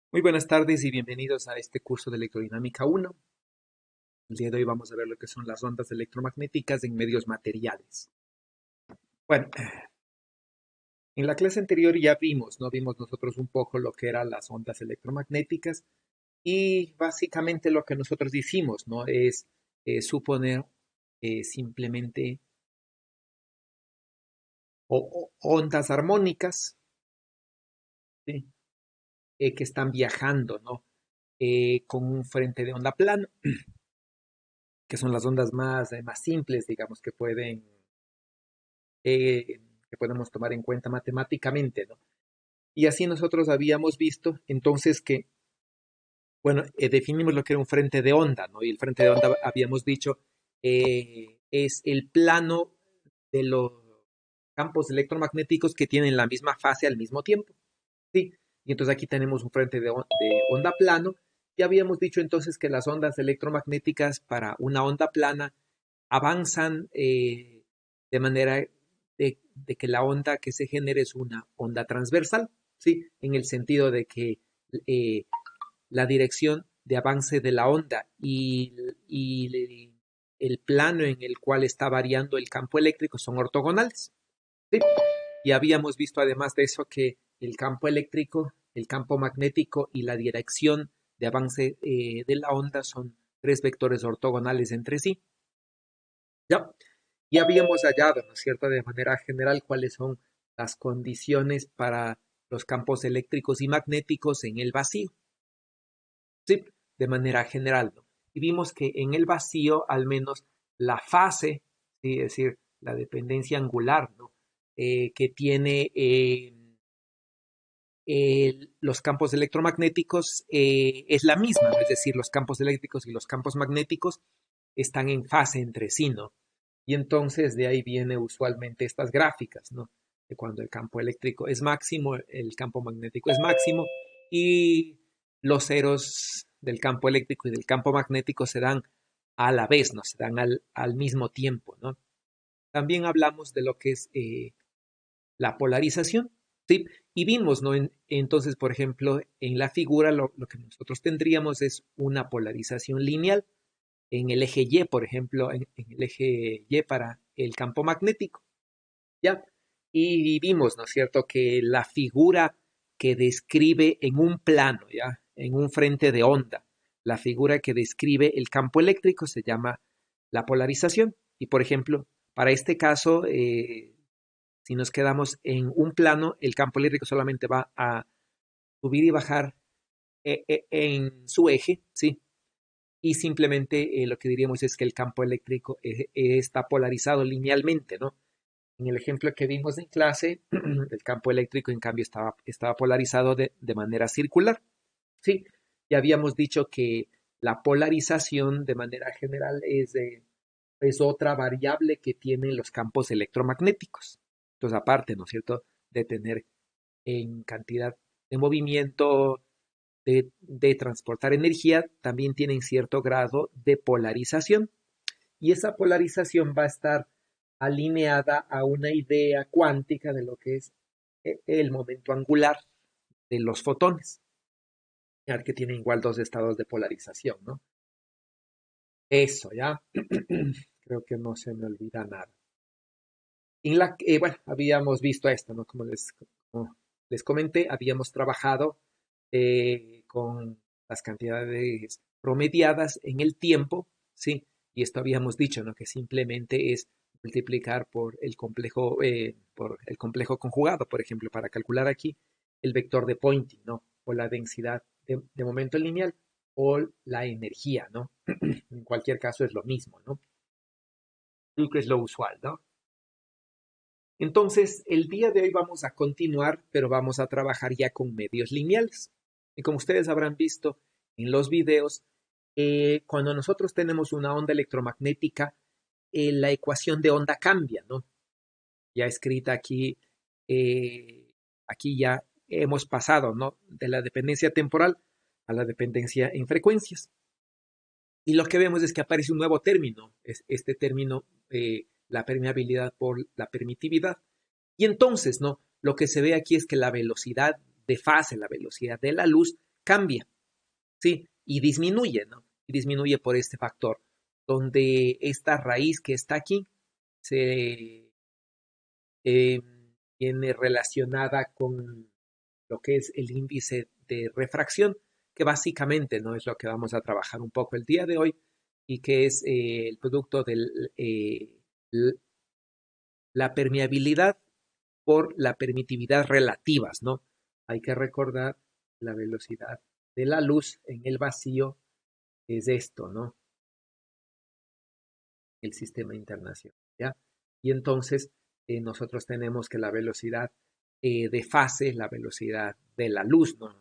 Muy buenas tardes y bienvenidos a este curso de Electrodinámica 1. El día de hoy vamos a ver lo que son las ondas electromagnéticas en medios materiales. Bueno, en la clase anterior ya vimos, ¿no? Vimos nosotros un poco lo que eran las ondas electromagnéticas y básicamente lo que nosotros hicimos, ¿no? Es suponer simplemente ondas armónicas, ¿sí? Que están viajando, ¿no? Con un frente de onda plano, que son las ondas más simples, digamos, que podemos tomar en cuenta matemáticamente, ¿no? Y así nosotros habíamos visto entonces que, bueno, definimos lo que era un frente de onda, ¿no? Y el frente de onda habíamos dicho es el plano de los campos electromagnéticos que tienen la misma fase al mismo tiempo, ¿sí? Y entonces aquí tenemos un frente de onda plano. Y habíamos dicho entonces que las ondas electromagnéticas para una onda plana avanzan de manera de que la onda que se genere es una onda transversal, ¿sí? En el sentido de que eh, la dirección de avance de la onda y el plano en el cual está variando el campo eléctrico son ortogonales, ¿sí? Y habíamos visto además de eso que el campo eléctrico, el campo magnético y la dirección de avance de la onda son tres vectores ortogonales entre sí. ¿Ya? Y habíamos hallado, ¿no es cierto?, de manera general cuáles son las condiciones para los campos eléctricos y magnéticos en el vacío, ¿sí? De manera general, ¿no? Y vimos que en el vacío, al menos la fase, ¿sí? Es decir, la dependencia angular, ¿no? Que tiene los campos electromagnéticos es la misma, ¿no? Es decir, los campos eléctricos y los campos magnéticos están en fase entre sí, ¿no? Y entonces de ahí viene usualmente estas gráficas, ¿no? De cuando el campo eléctrico es máximo, el campo magnético es máximo y los ceros del campo eléctrico y del campo magnético se dan a la vez, ¿no? Se dan al mismo tiempo, ¿no? También hablamos de lo que es la polarización, ¿sí? Y vimos, ¿no? Entonces, por ejemplo, en la figura lo que nosotros tendríamos es una polarización lineal en el eje Y, por ejemplo, en el eje Y para el campo magnético, ¿ya? Y vimos, ¿no es cierto?, que la figura que describe en un plano, ¿ya? En un frente de onda, la figura que describe el campo eléctrico se llama la polarización. Y, por ejemplo, para este caso, si nos quedamos en un plano, el campo eléctrico solamente va a subir y bajar en su eje, ¿sí? Y simplemente lo que diríamos es que el campo eléctrico está polarizado linealmente, ¿no? En el ejemplo que vimos en clase, el campo eléctrico en cambio estaba polarizado de manera circular, ¿sí? Y habíamos dicho que la polarización de manera general es otra variable que tienen los campos electromagnéticos. Entonces, aparte, ¿no es cierto?, de tener en cantidad de movimiento, de transportar energía, también tienen cierto grado de polarización. Y esa polarización va a estar alineada a una idea cuántica de lo que es el momento angular de los fotones, que tienen igual dos estados de polarización, ¿no? Eso, ¿ya? Creo que no se me olvida nada. Bueno, habíamos visto esto, ¿no? Como les comenté, habíamos trabajado con las cantidades promediadas en el tiempo, ¿sí? Y esto habíamos dicho, ¿no? Que simplemente es multiplicar por el complejo conjugado, por ejemplo, para calcular aquí el vector de Poynting, ¿no? O la densidad de momento lineal o la energía, ¿no? En cualquier caso es lo mismo, ¿no? Creo que es lo usual, ¿no? Entonces, el día de hoy vamos a continuar, pero vamos a trabajar ya con medios lineales. Y como ustedes habrán visto en los videos, cuando nosotros tenemos una onda electromagnética, la ecuación de onda cambia, ¿no? Ya escrita aquí, aquí ya hemos pasado, ¿no? De la dependencia temporal a la dependencia en frecuencias. Y lo que vemos es que aparece un nuevo término, es este término, la permeabilidad por la permitividad. Y entonces, ¿no? Lo que se ve aquí es que la velocidad de fase, la velocidad de la luz, cambia, ¿sí? Y disminuye, ¿no? Y disminuye por este factor, donde esta raíz que está aquí se eh, viene relacionada con lo que es el índice de refracción, que básicamente no es lo que vamos a trabajar un poco el día de hoy, y que es el producto de la permeabilidad por la permitividad relativas, ¿no? Hay que recordar la velocidad de la luz en el vacío es esto, ¿no? El sistema internacional, ¿ya? Y entonces nosotros tenemos que la velocidad de fase, la velocidad de la luz, ¿no?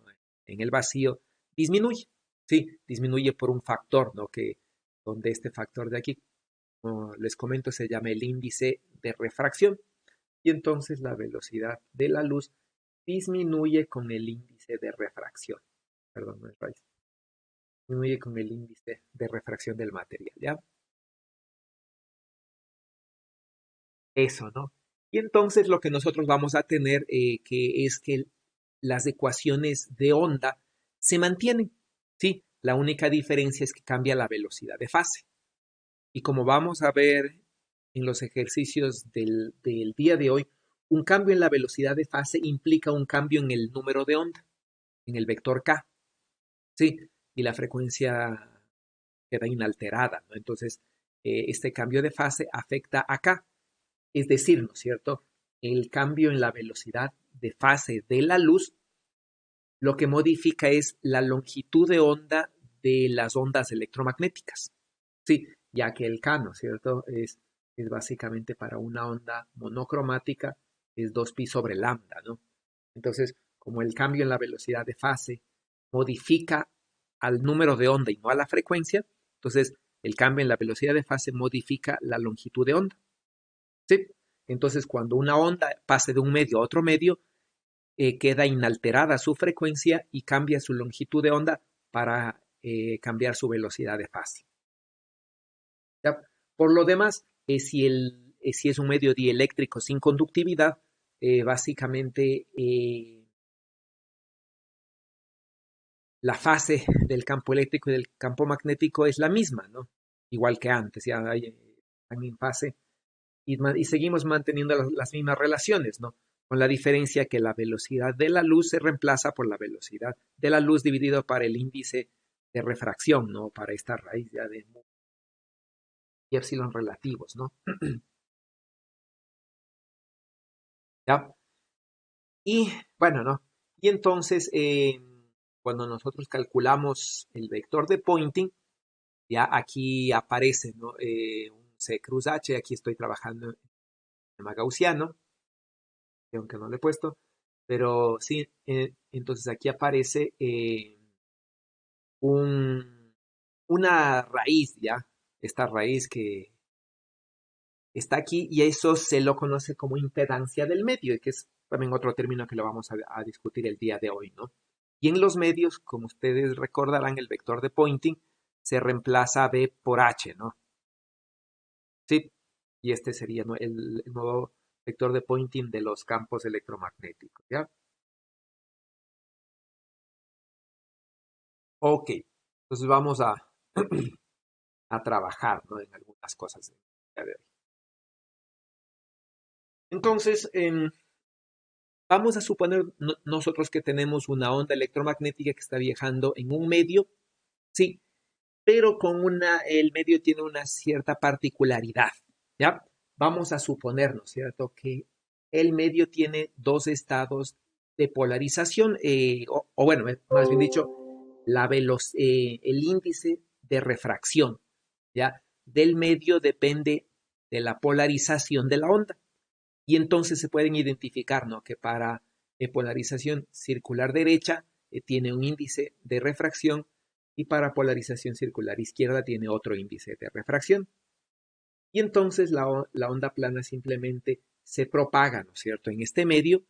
En el vacío disminuye, ¿sí? Disminuye por un factor, ¿no? Donde este factor de aquí, como les comento, se llama el índice de refracción. Y entonces la velocidad de la luz disminuye con el índice de refracción. Perdón, no es raíz. Disminuye con el índice de refracción del material, ¿ya? Eso, ¿no? Y entonces lo que nosotros vamos a tener que es que las ecuaciones de onda se mantienen, ¿sí? La única diferencia es que cambia la velocidad de fase. Y como vamos a ver en los ejercicios del día de hoy, un cambio en la velocidad de fase implica un cambio en el número de onda, en el vector k, ¿sí? Y la frecuencia queda inalterada, ¿no? Entonces, este cambio de fase afecta a k. Es decir, ¿no es cierto? El cambio en la velocidad de fase de la luz lo que modifica es la longitud de onda de las ondas electromagnéticas. Sí, ya que el K, ¿no es cierto? Es básicamente para una onda monocromática, es 2pi sobre lambda, ¿no? Entonces, como el cambio en la velocidad de fase modifica al número de onda y no a la frecuencia, entonces el cambio en la velocidad de fase modifica la longitud de onda. ¿Sí? Entonces, cuando una onda pase de un medio a otro medio, queda inalterada su frecuencia y cambia su longitud de onda para cambiar su velocidad de fase. ¿Ya? Por lo demás, si es un medio dieléctrico sin conductividad, básicamente la fase del campo eléctrico y del campo magnético es la misma, ¿no? Igual que antes, ya están en fase y seguimos manteniendo las mismas relaciones, ¿no? Con la diferencia que la velocidad de la luz se reemplaza por la velocidad de la luz dividido para el índice de refracción, ¿no? Para esta raíz ya de mu y epsilon relativos, ¿no? ¿Ya? Y bueno, ¿no? Y entonces, cuando nosotros calculamos el vector de Poynting, ya aquí aparece, ¿no? Un C cruz H, aquí estoy trabajando en sistema gaussiano, aunque no lo he puesto, pero sí, entonces aquí aparece un, una raíz, ¿ya? Esta raíz que está aquí y eso se lo conoce como impedancia del medio, y que es también otro término que lo vamos a discutir el día de hoy, ¿no? Y en los medios, como ustedes recordarán, el vector de Poynting se reemplaza B por H, ¿no? Sí, y este sería, ¿no? El nuevo vector de Poynting de los campos electromagnéticos, ¿ya? Ok, entonces vamos a trabajar, ¿no? En algunas cosas del día de hoy. Entonces, vamos a suponer nosotros que tenemos una onda electromagnética que está viajando en un medio, sí, pero el medio tiene una cierta particularidad, ¿ya? Vamos a suponer, ¿no es cierto?, que el medio tiene dos estados de polarización, o bueno, más bien dicho, el índice de refracción, ¿ya? Del medio depende de la polarización de la onda. Y entonces se pueden identificar, ¿no? Que para polarización circular derecha tiene un índice de refracción y para polarización circular izquierda tiene otro índice de refracción. Y entonces la onda plana simplemente se propaga, ¿no es cierto?, en este medio.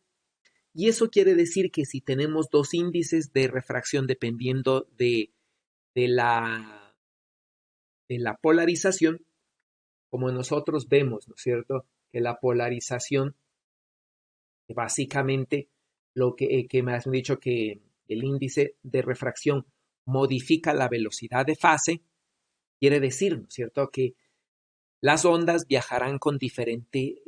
Y eso quiere decir que si tenemos dos índices de refracción dependiendo de la, de la polarización, como nosotros vemos, ¿no es cierto?, que la polarización básicamente que me has dicho que el índice de refracción modifica la velocidad de fase, quiere decir, ¿no es cierto?, que las ondas viajarán con diferente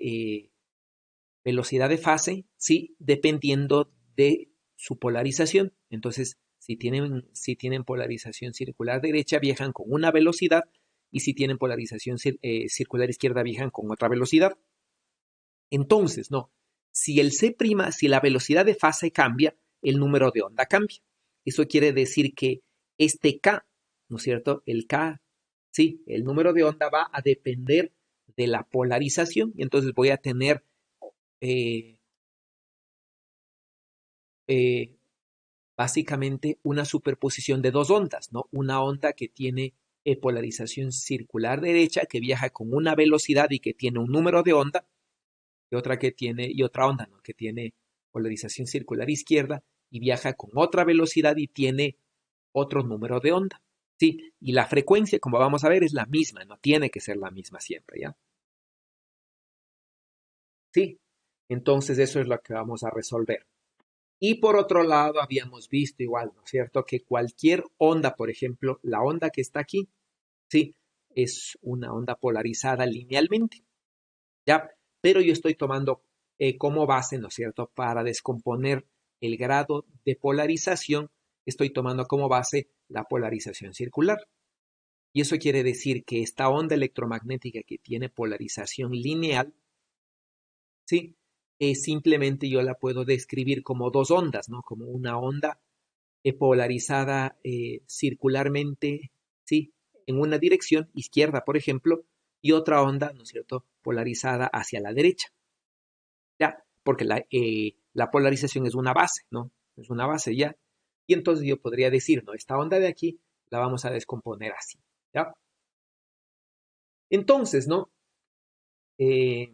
velocidad de fase, sí, dependiendo de su polarización. Entonces, si tienen polarización circular derecha, viajan con una velocidad, y si tienen polarización circular izquierda, viajan con otra velocidad. Entonces, no, si la velocidad de fase cambia, el número de onda cambia. Eso quiere decir que este K, ¿no es cierto? El K, sí, el número de onda va a depender de la polarización, y entonces voy a tener eh, eh, básicamente una superposición de dos ondas, ¿no? Una onda que tiene polarización circular derecha, que viaja con una velocidad y que tiene un número de onda, y otra onda, ¿no?, que tiene polarización circular izquierda y viaja con otra velocidad y tiene otro número de onda. Sí, y la frecuencia, como vamos a ver, es la misma, no tiene que ser la misma siempre, ¿ya? Sí, entonces eso es lo que vamos a resolver. Y por otro lado, habíamos visto igual, ¿no es cierto?, que cualquier onda, por ejemplo, la onda que está aquí, sí, es una onda polarizada linealmente, ¿ya? Pero yo estoy tomando como base, ¿no es cierto?, para descomponer el grado de polarización, estoy tomando como base la polarización circular. Y eso quiere decir que esta onda electromagnética que tiene polarización lineal, ¿sí?, simplemente yo la puedo describir como dos ondas, ¿no? Como una onda polarizada circularmente, ¿sí?, en una dirección izquierda, por ejemplo, y otra onda, ¿no es cierto?, polarizada hacia la derecha, ¿ya? Porque la polarización es una base, ¿no? Es una base, ¿ya? Y entonces yo podría decir, ¿no?, esta onda de aquí la vamos a descomponer así, ¿ya? Entonces, ¿no? Eh,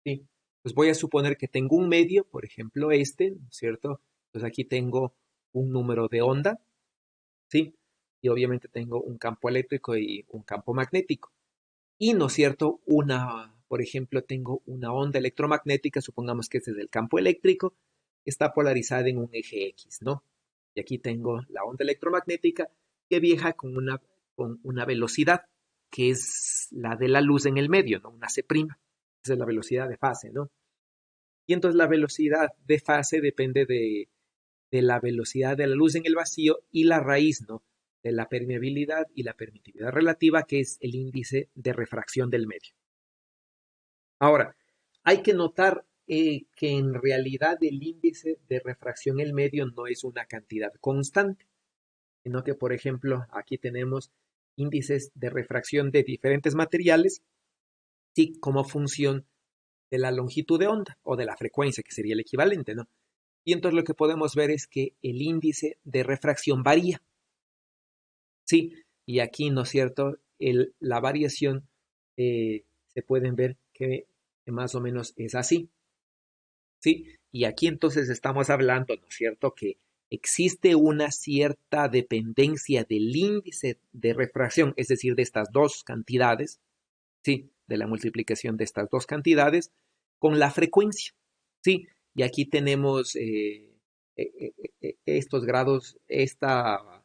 sí, pues voy a suponer que tengo un medio, por ejemplo este, ¿no es cierto? Pues aquí tengo un número de onda, ¿sí? Y obviamente tengo un campo eléctrico y un campo magnético. Y, ¿no es cierto?, por ejemplo, tengo una onda electromagnética, supongamos que este es el campo eléctrico, está polarizada en un eje X, ¿no? Y aquí tengo la onda electromagnética que viaja con una velocidad que es la de la luz en el medio, ¿no? Una C'. Esa es la velocidad de fase, ¿no? Y entonces la velocidad de fase depende de la velocidad de la luz en el vacío y la raíz, ¿no?, de la permeabilidad y la permitividad relativa, que es el índice de refracción del medio. Ahora, hay que notar que en realidad el índice de refracción del medio no es una cantidad constante, sino que, por ejemplo, aquí tenemos índices de refracción de diferentes materiales, sí, como función de la longitud de onda o de la frecuencia, que sería el equivalente, ¿no? Y entonces lo que podemos ver es que el índice de refracción varía, ¿sí? Y aquí, ¿no es cierto?, la variación se pueden ver que más o menos es así, ¿sí? Y aquí entonces estamos hablando, ¿no es cierto?, que existe una cierta dependencia del índice de refracción, es decir, de estas dos cantidades, ¿sí?, de la multiplicación de estas dos cantidades con la frecuencia, ¿sí? Y aquí tenemos estos grados, esta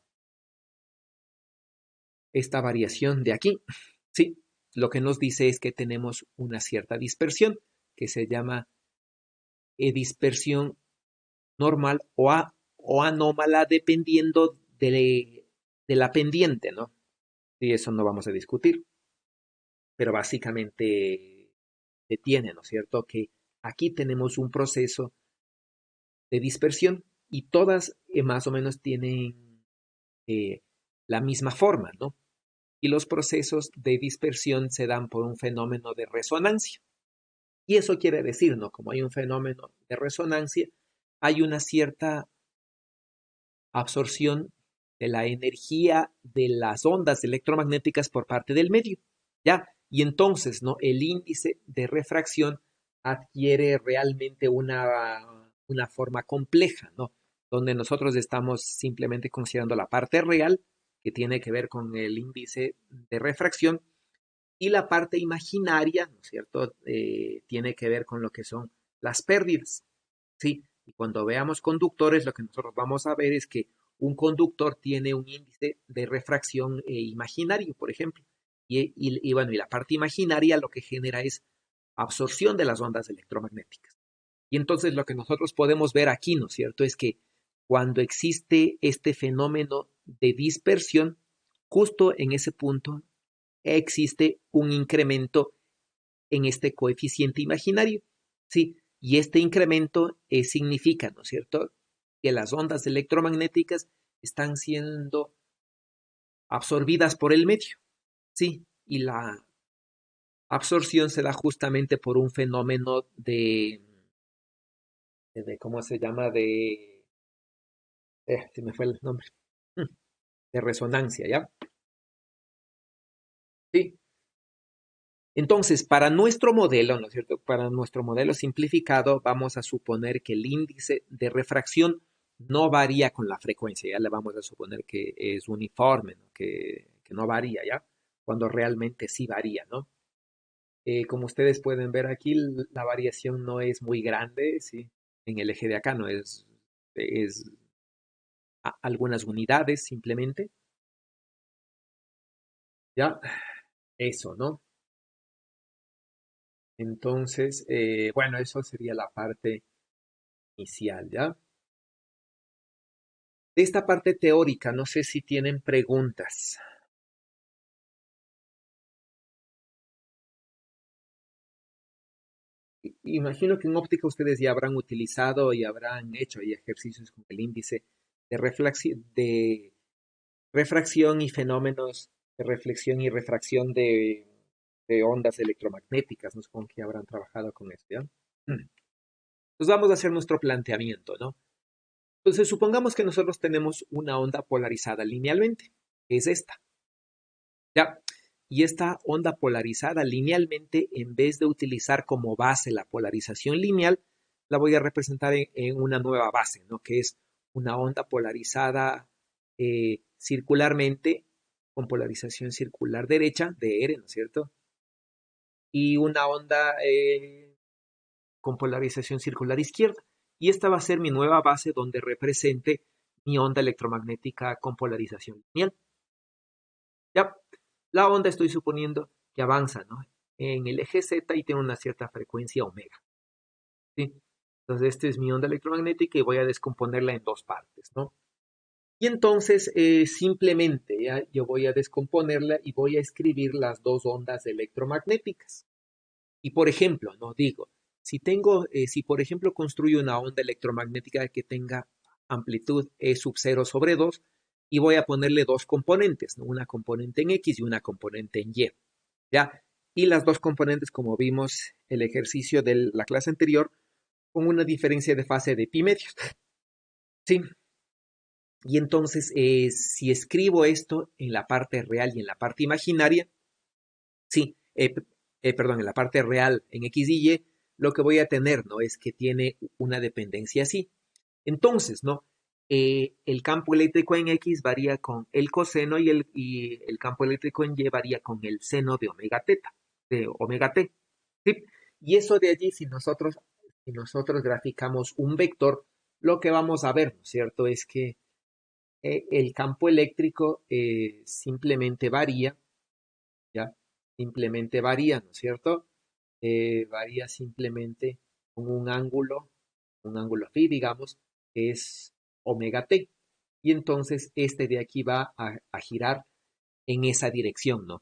variación de aquí, ¿sí? Lo que nos dice es que tenemos una cierta dispersión que se llama dispersión normal o anómala dependiendo de la pendiente, ¿no? Y eso no vamos a discutir, pero básicamente se tiene, ¿no es cierto?, que aquí tenemos un proceso de dispersión y todas más o menos tienen eh, la misma forma, ¿no? Y los procesos de dispersión se dan por un fenómeno de resonancia. Y eso quiere decir, ¿no? Como hay un fenómeno de resonancia, hay una cierta absorción de la energía de las ondas electromagnéticas por parte del medio, ¿ya? Y entonces, ¿no?, el índice de refracción adquiere realmente una forma compleja, ¿no? Donde nosotros estamos simplemente considerando la parte real, que tiene que ver con el índice de refracción, y la parte imaginaria, ¿no es cierto?, tiene que ver con lo que son las pérdidas, ¿sí? Y cuando veamos conductores, lo que nosotros vamos a ver es que un conductor tiene un índice de refracción imaginario, por ejemplo. Bueno, y la parte imaginaria lo que genera es absorción de las ondas electromagnéticas. Y entonces lo que nosotros podemos ver aquí, ¿no es cierto?, es que cuando existe este fenómeno de dispersión, justo en ese punto existe un incremento en este coeficiente imaginario, ¿sí? Y este incremento significa, ¿no es cierto?, que las ondas electromagnéticas están siendo absorbidas por el medio, ¿sí? Y la absorción se da justamente por un fenómeno ¿cómo se llama? Se me fue el nombre, de resonancia, ¿ya? Sí. Entonces, para nuestro modelo, ¿no es cierto? Para nuestro modelo simplificado, vamos a suponer que el índice de refracción no varía con la frecuencia, ya le vamos a suponer que es uniforme, ¿no? Que no varía, ¿ya? Cuando realmente sí varía, ¿no? Como ustedes pueden ver aquí, la variación no es muy grande, ¿sí? En el eje de acá no es algunas unidades simplemente, ¿ya? Eso, ¿no? Entonces, bueno, eso sería la parte inicial, ¿ya? De esta parte teórica, no sé si tienen preguntas. Imagino que en óptica ustedes ya habrán utilizado y habrán hecho ahí ejercicios con el índice de refracción y fenómenos de reflexión y refracción de ondas electromagnéticas. No supongo que habrán trabajado con eso, ¿ya? Pues vamos a hacer nuestro planteamiento, ¿no? Entonces, supongamos que nosotros tenemos una onda polarizada linealmente, que es esta, ¿ya? Y esta onda polarizada linealmente, en vez de utilizar como base la polarización lineal, la voy a representar en una nueva base, ¿no? Que es una onda polarizada circularmente, con polarización circular derecha, DR, ¿no es cierto? Y una onda con polarización circular izquierda. Y esta va a ser mi nueva base donde represente mi onda electromagnética con polarización lineal. Ya, la onda estoy suponiendo que avanza, ¿no? En el eje Z y tiene una cierta frecuencia omega, ¿sí? Entonces, esta es mi onda electromagnética y voy a descomponerla en dos partes, ¿no? Y entonces, simplemente, ¿ya? Yo voy a descomponerla y voy a escribir las dos ondas electromagnéticas. Y por ejemplo, no digo, si por ejemplo construyo una onda electromagnética que tenga amplitud E sub 0 sobre 2 y voy a ponerle dos componentes, ¿no? Una componente en X y una componente en Y, ¿ya? Y las dos componentes, como vimos el ejercicio de la clase anterior, con una diferencia de fase de pi medios, ¿sí? Y entonces, si escribo esto en la parte real y en la parte imaginaria, sí, perdón, en la parte real en X y Y, lo que voy a tener, ¿no? Es que tiene una dependencia así. Entonces, ¿no? El campo eléctrico en X varía con el coseno y el campo eléctrico en Y varía con el seno de omega teta, de omega t. ¿Sí? Y eso de allí, si nosotros graficamos un vector, lo que vamos a ver, ¿no es cierto? Es que el campo eléctrico simplemente varía, ¿ya? Simplemente varía, ¿no es cierto? Varía simplemente con un ángulo phi, digamos, que es omega t. Y entonces este de aquí va a girar en esa dirección, ¿no?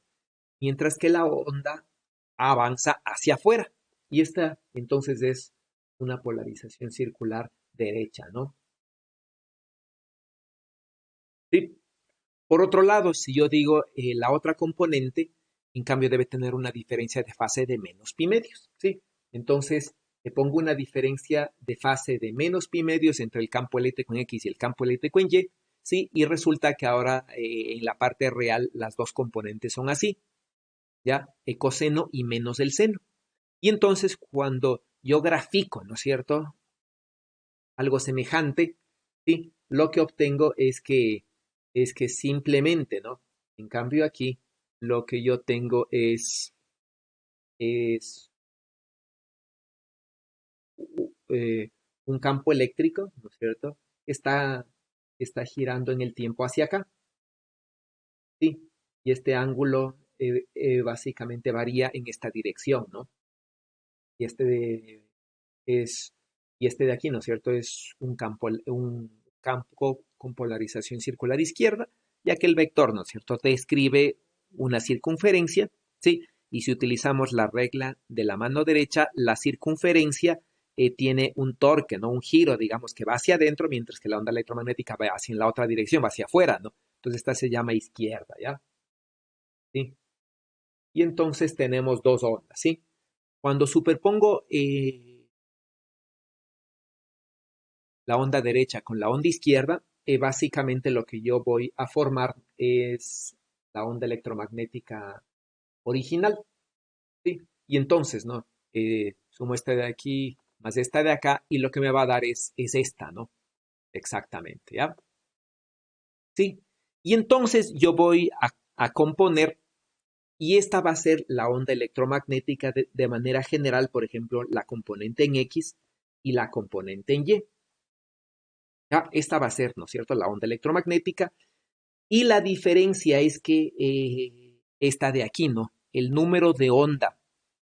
Mientras que la onda avanza hacia afuera. Y esta entonces es una polarización circular derecha, ¿no? Sí. Por otro lado, si yo digo la otra componente, en cambio debe tener una diferencia de fase de menos pi medios, ¿sí? Entonces, le pongo una diferencia de fase de menos pi medios entre el campo eléctrico en X y el campo eléctrico en Y, ¿sí? Y resulta que ahora en la parte real las dos componentes son así, ¿ya? El coseno y menos el seno. Y entonces cuando yo grafico, ¿no es cierto? Algo semejante, ¿sí? Lo que obtengo es que simplemente, ¿no? En cambio aquí, lo que yo tengo es un campo eléctrico, ¿no es cierto? Está, está girando en el tiempo hacia acá, ¿sí? Y este ángulo básicamente varía en esta dirección, ¿no? Y es, y este de aquí, ¿no es cierto? Es un campo con polarización circular izquierda, ya que el vector, ¿no es cierto?, describe una circunferencia, ¿sí? Y si utilizamos la regla de la mano derecha, la circunferencia tiene un torque, ¿no? Un giro, digamos, que va hacia adentro, mientras que la onda electromagnética va hacia la otra dirección, va hacia afuera, ¿no? Entonces esta se llama izquierda, ¿ya? ¿Sí? Y entonces tenemos dos ondas, ¿sí? Cuando superpongo la onda derecha con la onda izquierda, básicamente lo que yo voy a formar es la onda electromagnética original, ¿sí? Y entonces, ¿no? Sumo esta de aquí más esta de acá y lo que me va a dar es esta, ¿no? Exactamente, ¿ya? Sí. Y entonces yo voy a componer y esta va a ser la onda electromagnética de manera general, por ejemplo, la componente en X y la componente en Y. ¿Ya? Esta va a ser, ¿no es cierto?, la onda electromagnética. Y la diferencia es que esta de aquí, ¿no? El número de onda,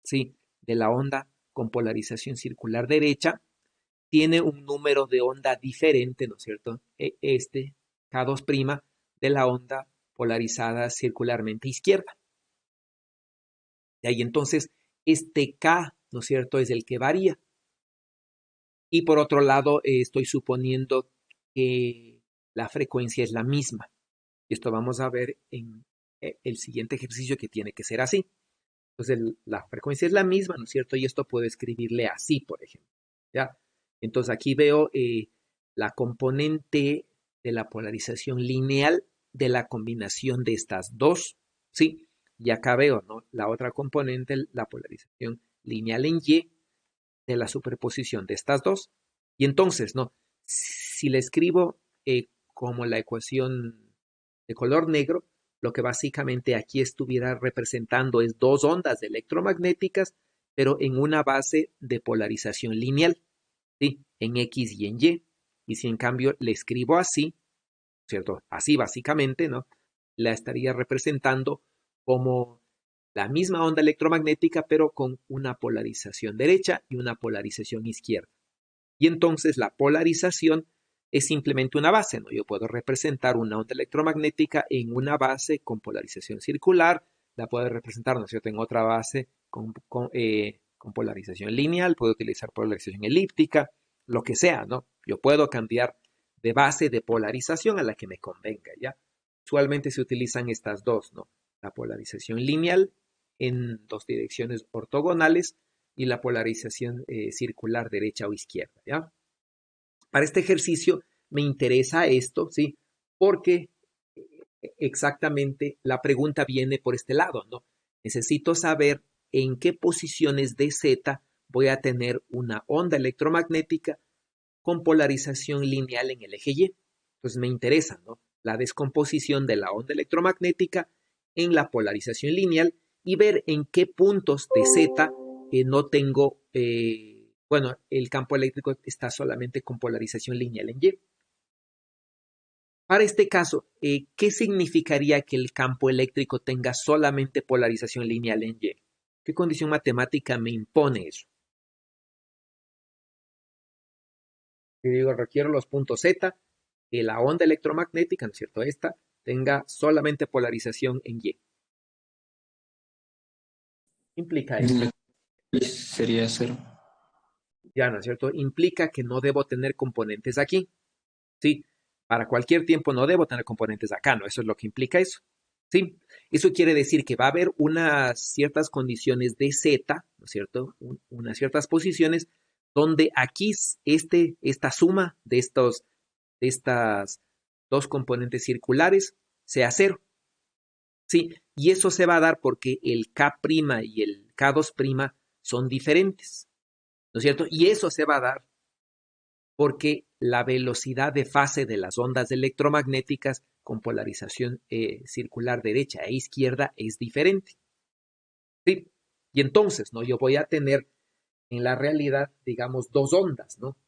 ¿sí? De la onda con polarización circular derecha tiene un número de onda diferente, ¿no es cierto? Este K2' de la onda polarizada circularmente izquierda. Y ahí entonces este K, ¿no es cierto?, es el que varía. Y por otro lado, estoy suponiendo que la frecuencia es la misma. Y esto vamos a ver en el siguiente ejercicio que tiene que ser así. Entonces, la frecuencia es la misma, ¿no es cierto? Y esto puedo escribirle así, por ejemplo. ¿Ya? Entonces, aquí veo la componente de la polarización lineal de la combinación de estas dos, ¿sí? Y acá veo, ¿no?, la otra componente, la polarización lineal en Y de la superposición de estas dos. Y entonces, ¿no? Si le escribo como la ecuación de color negro, lo que básicamente aquí estuviera representando es dos ondas electromagnéticas, pero en una base de polarización lineal, ¿sí? En X y en Y. Y si en cambio le escribo así, ¿cierto? Así básicamente, ¿no? La estaría representando como la misma onda electromagnética, pero con una polarización derecha y una polarización izquierda. Y entonces la polarización es simplemente una base, ¿no? Yo puedo representar una onda electromagnética en una base con polarización circular, la puedo representar, ¿no es cierto?, en otra base con polarización lineal, puedo utilizar polarización elíptica, lo que sea, ¿no? Yo puedo cambiar de base de polarización a la que me convenga, ¿ya? Usualmente se utilizan estas dos, ¿no? La polarización lineal en dos direcciones ortogonales y la polarización circular derecha o izquierda, ¿ya? Para este ejercicio me interesa esto, ¿sí? Porque exactamente la pregunta viene por este lado, ¿no? Necesito saber en qué posiciones de Z voy a tener una onda electromagnética con polarización lineal en el eje Y. Entonces me interesa, ¿no?, la descomposición de la onda electromagnética en la polarización lineal y ver en qué puntos de Z no tengo, bueno, el campo eléctrico está solamente con polarización lineal en Y. Para este caso, ¿qué significaría que el campo eléctrico tenga solamente polarización lineal en Y? ¿Qué condición matemática me impone eso? Yo digo, requiero los puntos Z, que la onda electromagnética, ¿no es cierto?, esta tenga solamente polarización en Y. Implica esto, La sería cero. ya, ¿no es cierto? Implica que no debo tener componentes aquí, ¿sí? Para cualquier tiempo no debo tener componentes acá, ¿no? Eso es lo que implica eso, ¿sí? Eso quiere decir que va a haber unas ciertas condiciones de Z, ¿no es cierto?, unas ciertas posiciones donde aquí esta suma de estas dos componentes circulares sea cero. Sí, y eso se va a dar porque el K' y el K2' son diferentes, ¿no es cierto? Y eso se va a dar porque la velocidad de fase de las ondas electromagnéticas con polarización circular derecha e izquierda es diferente. ¿Sí? Y entonces, ¿no?, yo voy a tener en la realidad, digamos, dos ondas, ¿no?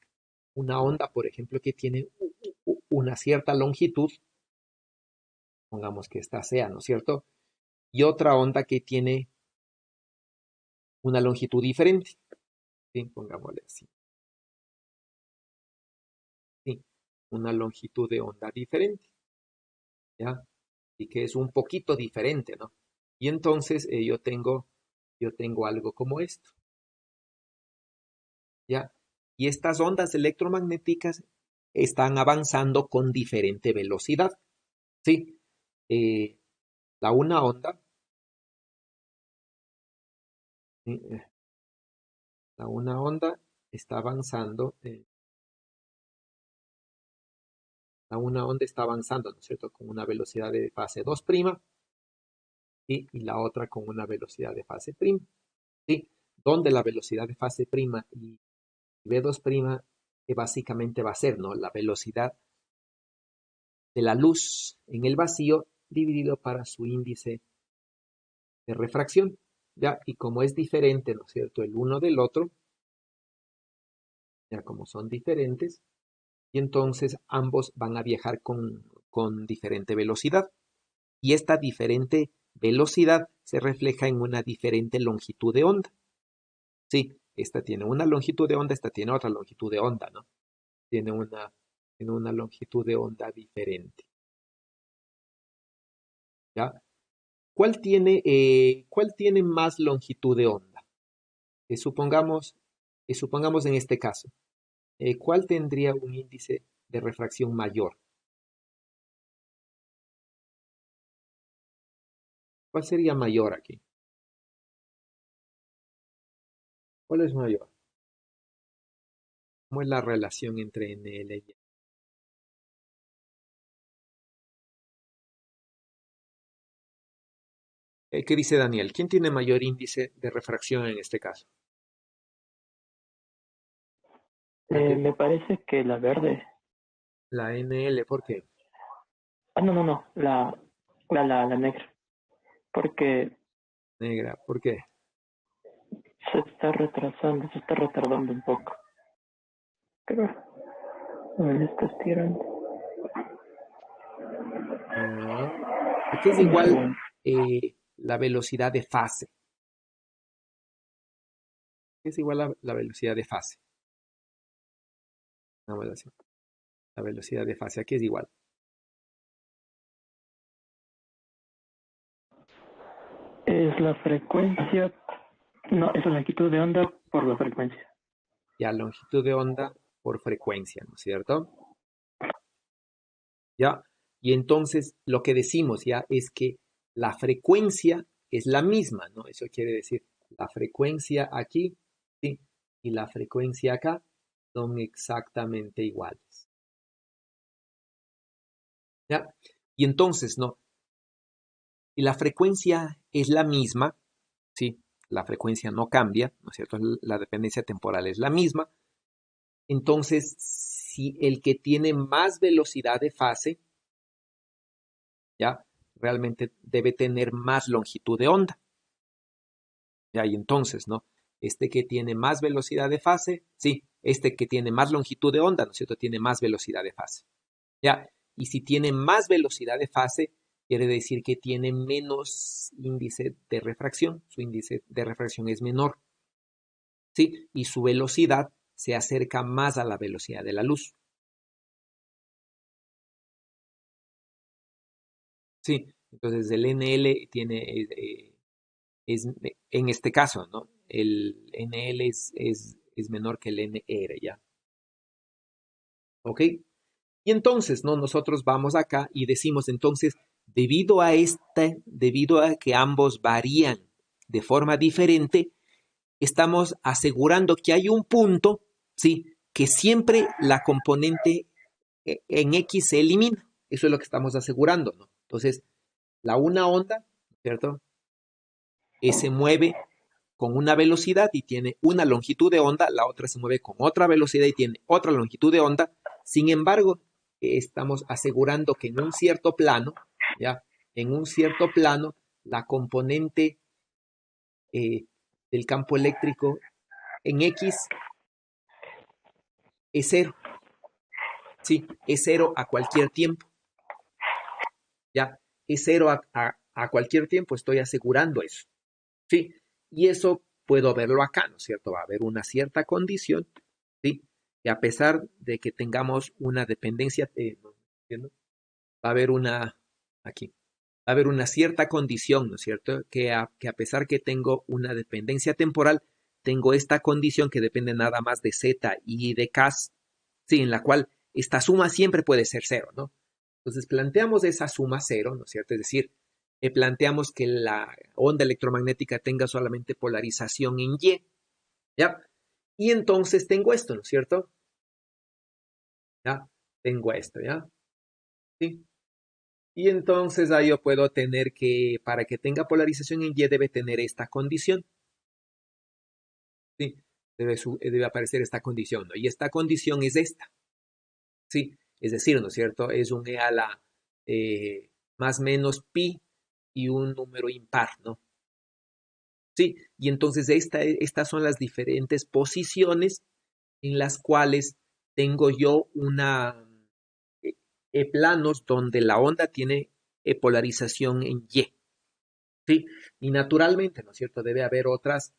Una onda, por ejemplo, que tiene una cierta longitud, pongamos que esta sea, ¿no es cierto? Y otra onda que tiene una longitud diferente, ¿sí? Pongámosle así, ¿sí? Una longitud de onda diferente, ¿ya? Y que es un poquito diferente, ¿no? Y entonces yo tengo algo como esto, ¿ya? Y estas ondas electromagnéticas están avanzando con diferente velocidad, ¿sí? Eh, la una onda, ¿sí? La una onda está avanzando, ¿no es cierto? Con una velocidad de fase 2', ¿sí? Y la otra con una velocidad de fase prima, ¿sí? Donde la velocidad de fase prima y V2', que básicamente va a ser, ¿no? La velocidad de la luz en el vacío dividido para su índice de refracción, ¿ya? Y como es diferente, ¿no es cierto?, el uno del otro, ya como son diferentes, y entonces ambos van a viajar con diferente velocidad. Y esta diferente velocidad se refleja en una diferente longitud de onda. Sí, esta tiene una longitud de onda, esta tiene otra longitud de onda, ¿no? Tiene una longitud de onda diferente, ¿ya? ¿Cuál tiene más longitud de onda? Supongamos, supongamos en este caso, ¿cuál tendría un índice de refracción mayor? ¿Cuál sería mayor aquí? ¿Cuál es mayor? ¿Cómo es la relación entre NL y ¿qué dice Daniel? ¿Quién tiene mayor índice de refracción en este caso? Daniel, Me parece que la verde. la NL, ¿por qué? Ah, no, no, no. La negra. Porque Negra, ¿por qué? se está retrasando, se está retardando un poco. Pero me está estirando. Ah, aquí es Un igual segundo. la velocidad de fase. Es igual a la velocidad de fase. Vamos a decir, la velocidad de fase aquí es igual. Es la frecuencia. No, es la longitud de onda por la frecuencia. Ya longitud de onda por frecuencia, ¿no es cierto? ¿Ya? Y entonces lo que decimos ya es que la frecuencia es la misma, ¿no? Eso quiere decir, la frecuencia aquí, ¿sí? Y la frecuencia acá son exactamente iguales. ¿Ya? Y entonces, ¿no? Y la frecuencia es la misma, ¿sí? La frecuencia no cambia, ¿no es cierto? La dependencia temporal es la misma. Entonces, si el que tiene más velocidad de fase, ¿ya? Realmente debe tener más longitud de onda. ¿Ya? Y entonces, ¿no? Este que tiene más velocidad de fase, sí, este que tiene más longitud de onda, ¿no es cierto? Tiene más velocidad de fase. ¿Ya? Y si tiene más velocidad de fase, quiere decir que tiene menos índice de refracción. Su índice de refracción es menor, ¿sí? Y su velocidad se acerca más a la velocidad de la luz. Sí, entonces el NL es en este caso, ¿no? El NL es menor que el NR, ¿ya? ¿Ok? Y entonces, ¿no? Nosotros vamos acá y decimos entonces, debido a que ambos varían de forma diferente, estamos asegurando que hay un punto, ¿sí? Que siempre la componente en X se elimina. Eso es lo que estamos asegurando, ¿no? Entonces, la una onda, ¿cierto? Se mueve con una velocidad y tiene una longitud de onda, la otra se mueve con otra velocidad y tiene otra longitud de onda. Sin embargo, estamos asegurando que en un cierto plano, ¿ya? En un cierto plano, la componente eh, del campo eléctrico en X es cero, Sí, es cero a cualquier tiempo. Ya, es cero a cualquier tiempo, estoy asegurando eso. Sí, y eso puedo verlo acá, ¿no es cierto? Va a haber una cierta condición, ¿sí? Y a pesar de que tengamos una dependencia, no entiendo, va a haber aquí, va a haber una cierta condición, ¿no es cierto? Que a pesar que tengo una dependencia temporal, tengo esta condición que depende nada más de z y de k, sí, en la cual esta suma siempre puede ser cero, ¿no? Entonces planteamos esa suma cero, ¿no es cierto? Es decir, planteamos que la onda electromagnética tenga solamente polarización en Y, ¿ya? Y entonces tengo esto, ¿no es cierto? ¿Ya? Tengo esto, ¿ya? ¿Sí? Y entonces ahí yo puedo tener que, para que tenga polarización en Y, debe tener esta condición, ¿sí? Debe aparecer esta condición, ¿no? Y esta condición es esta, ¿sí? Es decir, ¿no es cierto? Es un E a la más menos pi y un número impar, ¿no? Sí, y entonces estas son las diferentes posiciones en las cuales tengo yo eh, planos donde la onda tiene polarización en Y, ¿sí? Y naturalmente, ¿no es cierto? Debe haber otras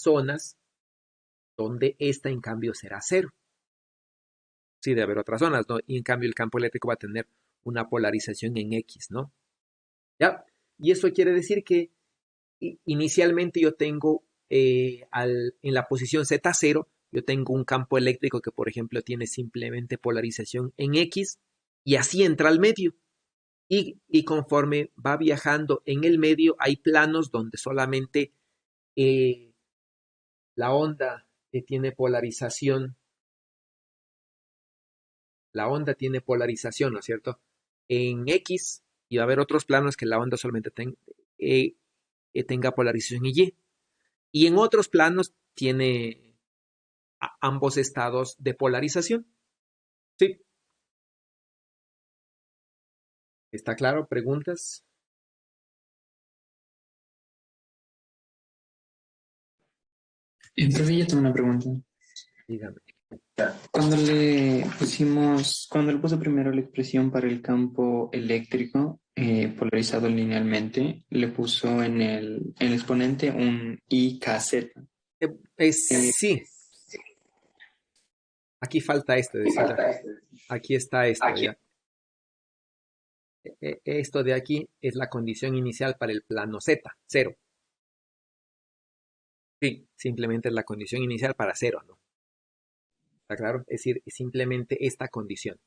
zonas donde esta en cambio será cero. Sí, debe haber otras zonas, ¿no? Y en cambio el campo eléctrico va a tener una polarización en X, ¿no? ¿Ya? Y eso quiere decir que inicialmente yo tengo en la posición Z0, yo tengo un campo eléctrico que, por ejemplo, tiene simplemente polarización en X y así entra al medio. Y conforme va viajando en el medio, hay planos donde solamente eh, la onda tiene polarización, ¿no es cierto? En X, y va a haber otros planos que la onda solamente tenga polarización en Y. Y en otros planos tiene ambos estados de polarización. Sí, ¿está claro? ¿Preguntas? Profe, yo tengo una pregunta. Dígame. Cuando le puso primero la expresión para el campo eléctrico polarizado linealmente, le puso en el exponente un IKZ. Eh, Sí, aquí falta esto, es decir, aquí está esto, ¿ya? Esto de aquí es la condición inicial para el plano Z, cero. Sí, simplemente es la condición inicial para cero, ¿no? ¿Está claro? Es decir, simplemente esta condición.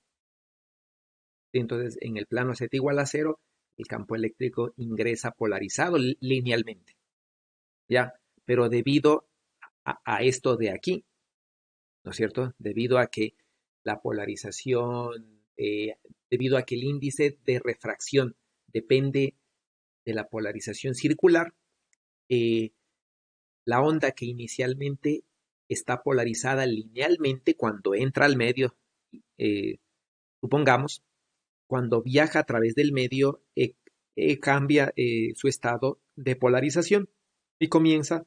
Sí, entonces, en el plano Z igual a cero, el campo eléctrico ingresa polarizado linealmente, ¿ya? Pero debido a esto de aquí, ¿no es cierto? Debido a que la polarización, debido a que el índice de refracción depende de la polarización circular, eh, la onda que inicialmente está polarizada linealmente cuando entra al medio, eh, supongamos, cuando viaja a través del medio, cambia su estado de polarización y comienza,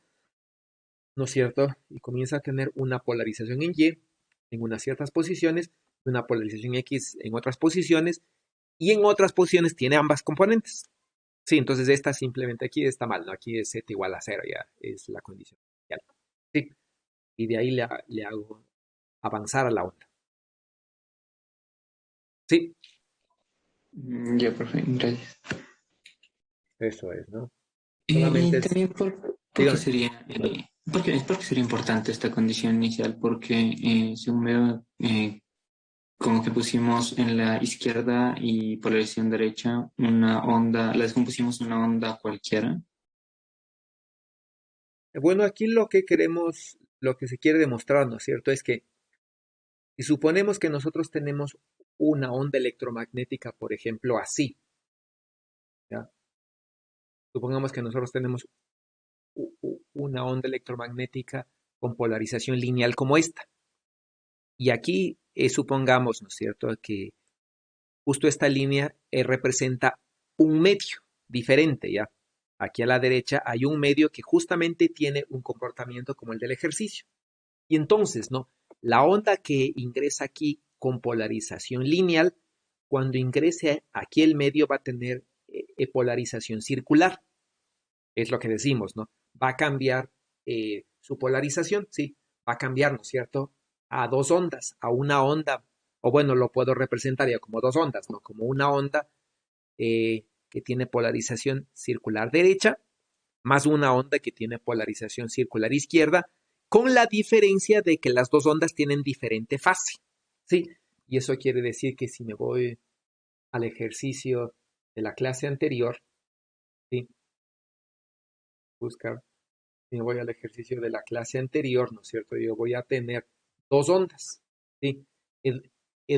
¿no es cierto? Y comienza a tener una polarización en Y en unas ciertas posiciones, una polarización X en otras posiciones, y en otras posiciones tiene ambas componentes. Sí, entonces esta simplemente aquí está mal, ¿no? Aquí es Z igual a cero, ya es la condición inicial. Sí, y de ahí le hago avanzar a la onda. Sí, Ya, profe, gracias. eso es, ¿no? Y Solamente es, también, ¿por qué dígame. sería, por qué sería importante esta condición inicial? Porque, según veo, como que pusimos en la izquierda y polarización derecha una onda, la descompusimos una onda cualquiera. Bueno, aquí lo que queremos, lo que se quiere demostrar, ¿no es cierto? Es que si suponemos que nosotros tenemos una onda electromagnética, por ejemplo, así, ¿ya? Supongamos que nosotros tenemos una onda electromagnética con polarización lineal como esta. Y aquí supongamos, ¿no es cierto?, que justo esta línea representa un medio diferente, ¿ya? Aquí a la derecha hay un medio que justamente tiene un comportamiento como el del ejercicio. Y entonces, ¿no? La onda que ingresa aquí con polarización lineal. Cuando ingrese aquí el medio va a tener polarización circular. Es lo que decimos, ¿no? Va a cambiar su polarización, sí, va a cambiar, ¿no es cierto? A dos ondas, a una onda, o bueno, lo puedo representar ya como dos ondas, ¿no? Como una onda que tiene polarización circular derecha, más una onda que tiene polarización circular izquierda, con la diferencia de que las dos ondas tienen diferente fase, ¿sí? Y eso quiere decir que si me voy al ejercicio de la clase anterior, ¿sí? Buscar, si me voy al ejercicio de la clase anterior, ¿no es cierto? Yo voy a tener dos ondas, ¿sí?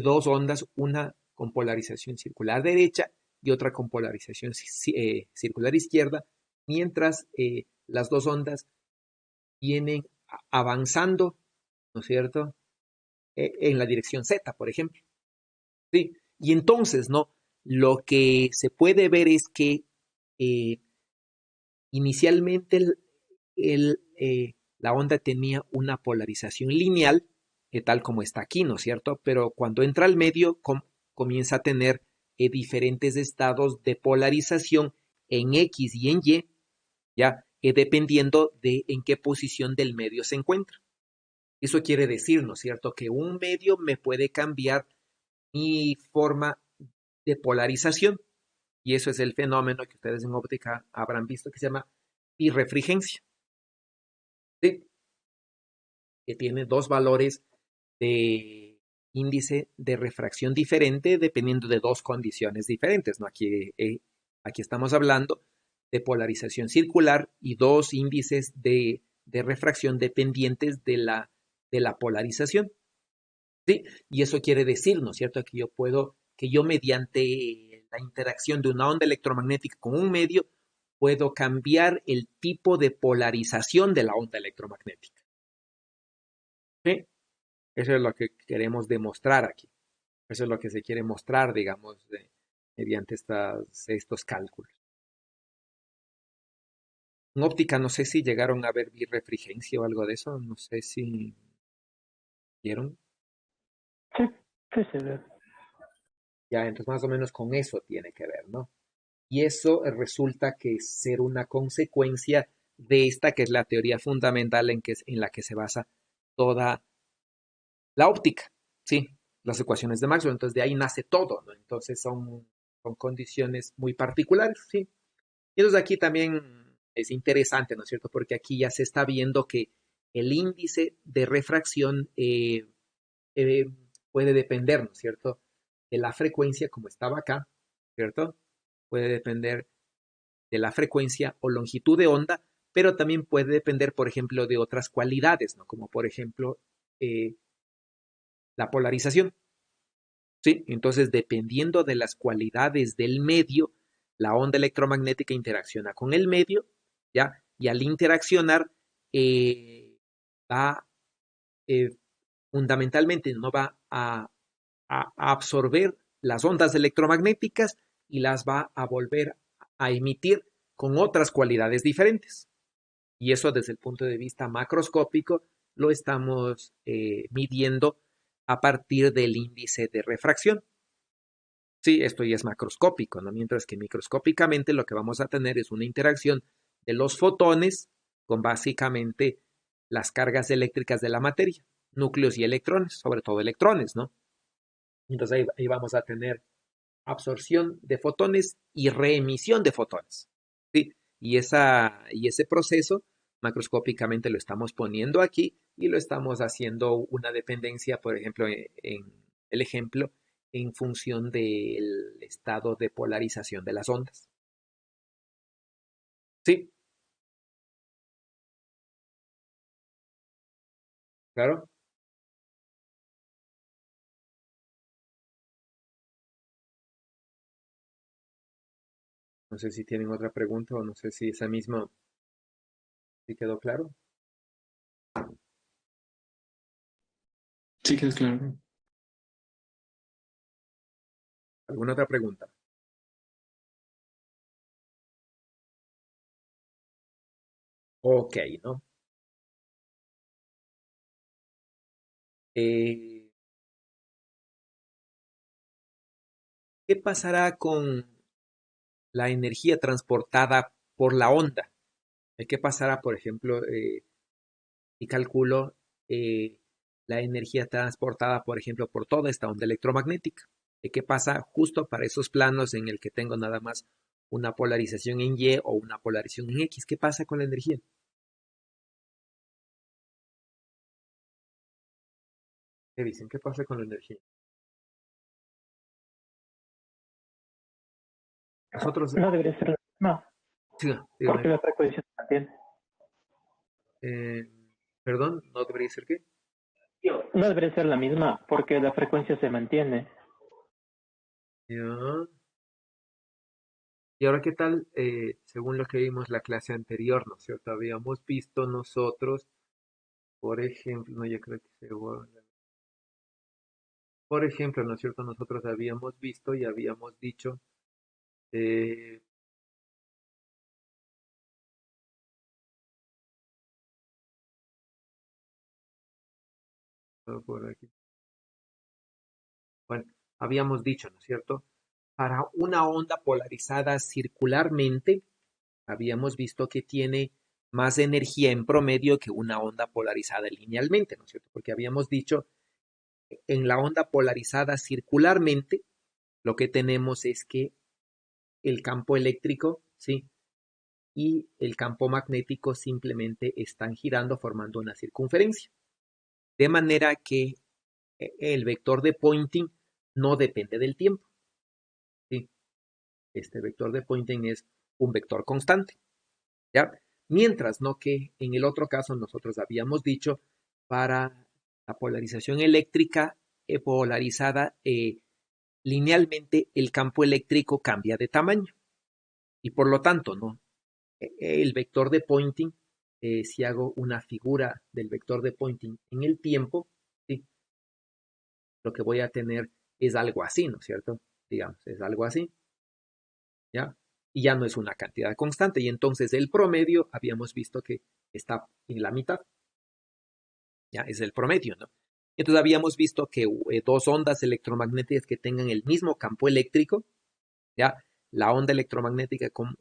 Dos ondas, una con polarización circular derecha y otra con polarización circular izquierda, mientras las dos ondas vienen avanzando, ¿no es cierto? En la dirección Z, por ejemplo. ¿Sí? Y entonces, ¿no? Lo que se puede ver es que eh, inicialmente la onda tenía una polarización lineal, tal como está aquí, ¿no es cierto? Pero cuando entra al medio, comienza a tener diferentes estados de polarización en X y en Y, ¿ya? Dependiendo de en qué posición del medio se encuentra. Eso quiere decir, ¿no es cierto?, que un medio me puede cambiar mi forma de polarización. Y eso es el fenómeno que ustedes en óptica habrán visto que se llama birrefringencia, ¿sí? Que tiene dos valores de índice de refracción diferente dependiendo de dos condiciones diferentes, ¿no? Aquí estamos hablando de polarización circular y dos índices de refracción dependientes de la polarización. ¿Sí? Y eso quiere decir, ¿no es cierto?, que yo mediante la interacción de una onda electromagnética con un medio, puedo cambiar el tipo de polarización de la onda electromagnética. ¿Sí? Eso es lo que queremos demostrar aquí. Eso es lo que se quiere mostrar, digamos, mediante estos cálculos. En óptica, no sé si llegaron a ver birrefringencia o algo de eso, no sé si vieron. Sí, sí se ve. Ya, entonces más o menos con eso tiene que ver, ¿no? Y eso resulta que ser una consecuencia de esta que es la teoría fundamental en la que se basa toda la óptica, ¿sí? Las ecuaciones de Maxwell. Entonces de ahí nace todo, ¿no? Entonces son condiciones muy particulares, ¿sí? Y entonces aquí también es interesante, ¿no es cierto? Porque aquí ya se está viendo que el índice de refracción eh, puede depender, ¿no es cierto?, de la frecuencia, como estaba acá, ¿cierto? Puede depender de la frecuencia o longitud de onda, pero también puede depender, por ejemplo, de otras cualidades, ¿no? Como por ejemplo eh, la polarización, ¿sí? Entonces, dependiendo de las cualidades del medio, la onda electromagnética interacciona con el medio, ¿ya? Y al interaccionar, va eh, fundamentalmente, no va a absorber las ondas electromagnéticas y las va a volver a emitir con otras cualidades diferentes. Y eso desde el punto de vista macroscópico lo estamos midiendo a partir del índice de refracción. Sí, esto ya es macroscópico, ¿no? Mientras que microscópicamente lo que vamos a tener es una interacción de los fotones con básicamente las cargas eléctricas de la materia, núcleos y electrones, sobre todo electrones, ¿no? Entonces ahí vamos a tener absorción de fotones y reemisión de fotones, ¿sí? Y ese proceso macroscópicamente lo estamos poniendo aquí y lo estamos haciendo una dependencia, por ejemplo, en el ejemplo, en función del estado de polarización de las ondas. ¿Sí? Claro. No sé si tienen otra pregunta o no sé si esa misma, ¿sí quedó claro? Sí, queda claro. ¿Alguna otra pregunta? Ok, ¿no? Eh, ¿Qué pasará con la energía transportada por la onda? ¿Qué pasará, por ejemplo, y calculo eh, la energía transportada, por ejemplo, por toda esta onda electromagnética? ¿Qué pasa justo para esos planos en el que tengo nada más una polarización en Y o una polarización en X? ¿Qué pasa con la energía? ¿Qué dicen? ¿Qué pasa con la energía? Nosotros, No debería ser la misma, sí, porque dígame, la frecuencia se mantiene. eh, perdón, ¿no debería ser qué? No debería ser la misma, porque la frecuencia se mantiene. Ya. Y ahora, ¿qué tal? Según lo que vimos la clase anterior, ¿no es cierto? Habíamos visto nosotros, por ejemplo, no, yo creo que por ejemplo, ¿no es cierto? Nosotros habíamos visto y habíamos dicho, eh, por aquí, bueno, habíamos dicho, ¿no es cierto? Para una onda polarizada circularmente, habíamos visto que tiene más energía en promedio que una onda polarizada linealmente, ¿no es cierto? Porque habíamos dicho, en la onda polarizada circularmente, lo que tenemos es que el campo eléctrico, ¿sí? Y el campo magnético simplemente están girando formando una circunferencia. De manera que el vector de Poynting no depende del tiempo, ¿sí? Este vector de Poynting es un vector constante, ¿ya? Mientras, ¿no? Que en el otro caso nosotros habíamos dicho para la polarización eléctrica polarizada linealmente el campo eléctrico cambia de tamaño y por lo tanto, ¿no? El vector de Poynting, si hago una figura del vector de Poynting en el tiempo, ¿sí? Lo que voy a tener es algo así, ¿no es cierto? Digamos, es algo así, ¿ya? Y ya no es una cantidad constante. Y entonces el promedio habíamos visto que está en la mitad, ¿ya? Es el promedio, ¿no? Entonces habíamos visto que dos ondas electromagnéticas que tengan el mismo campo eléctrico, ¿ya? La onda electromagnética con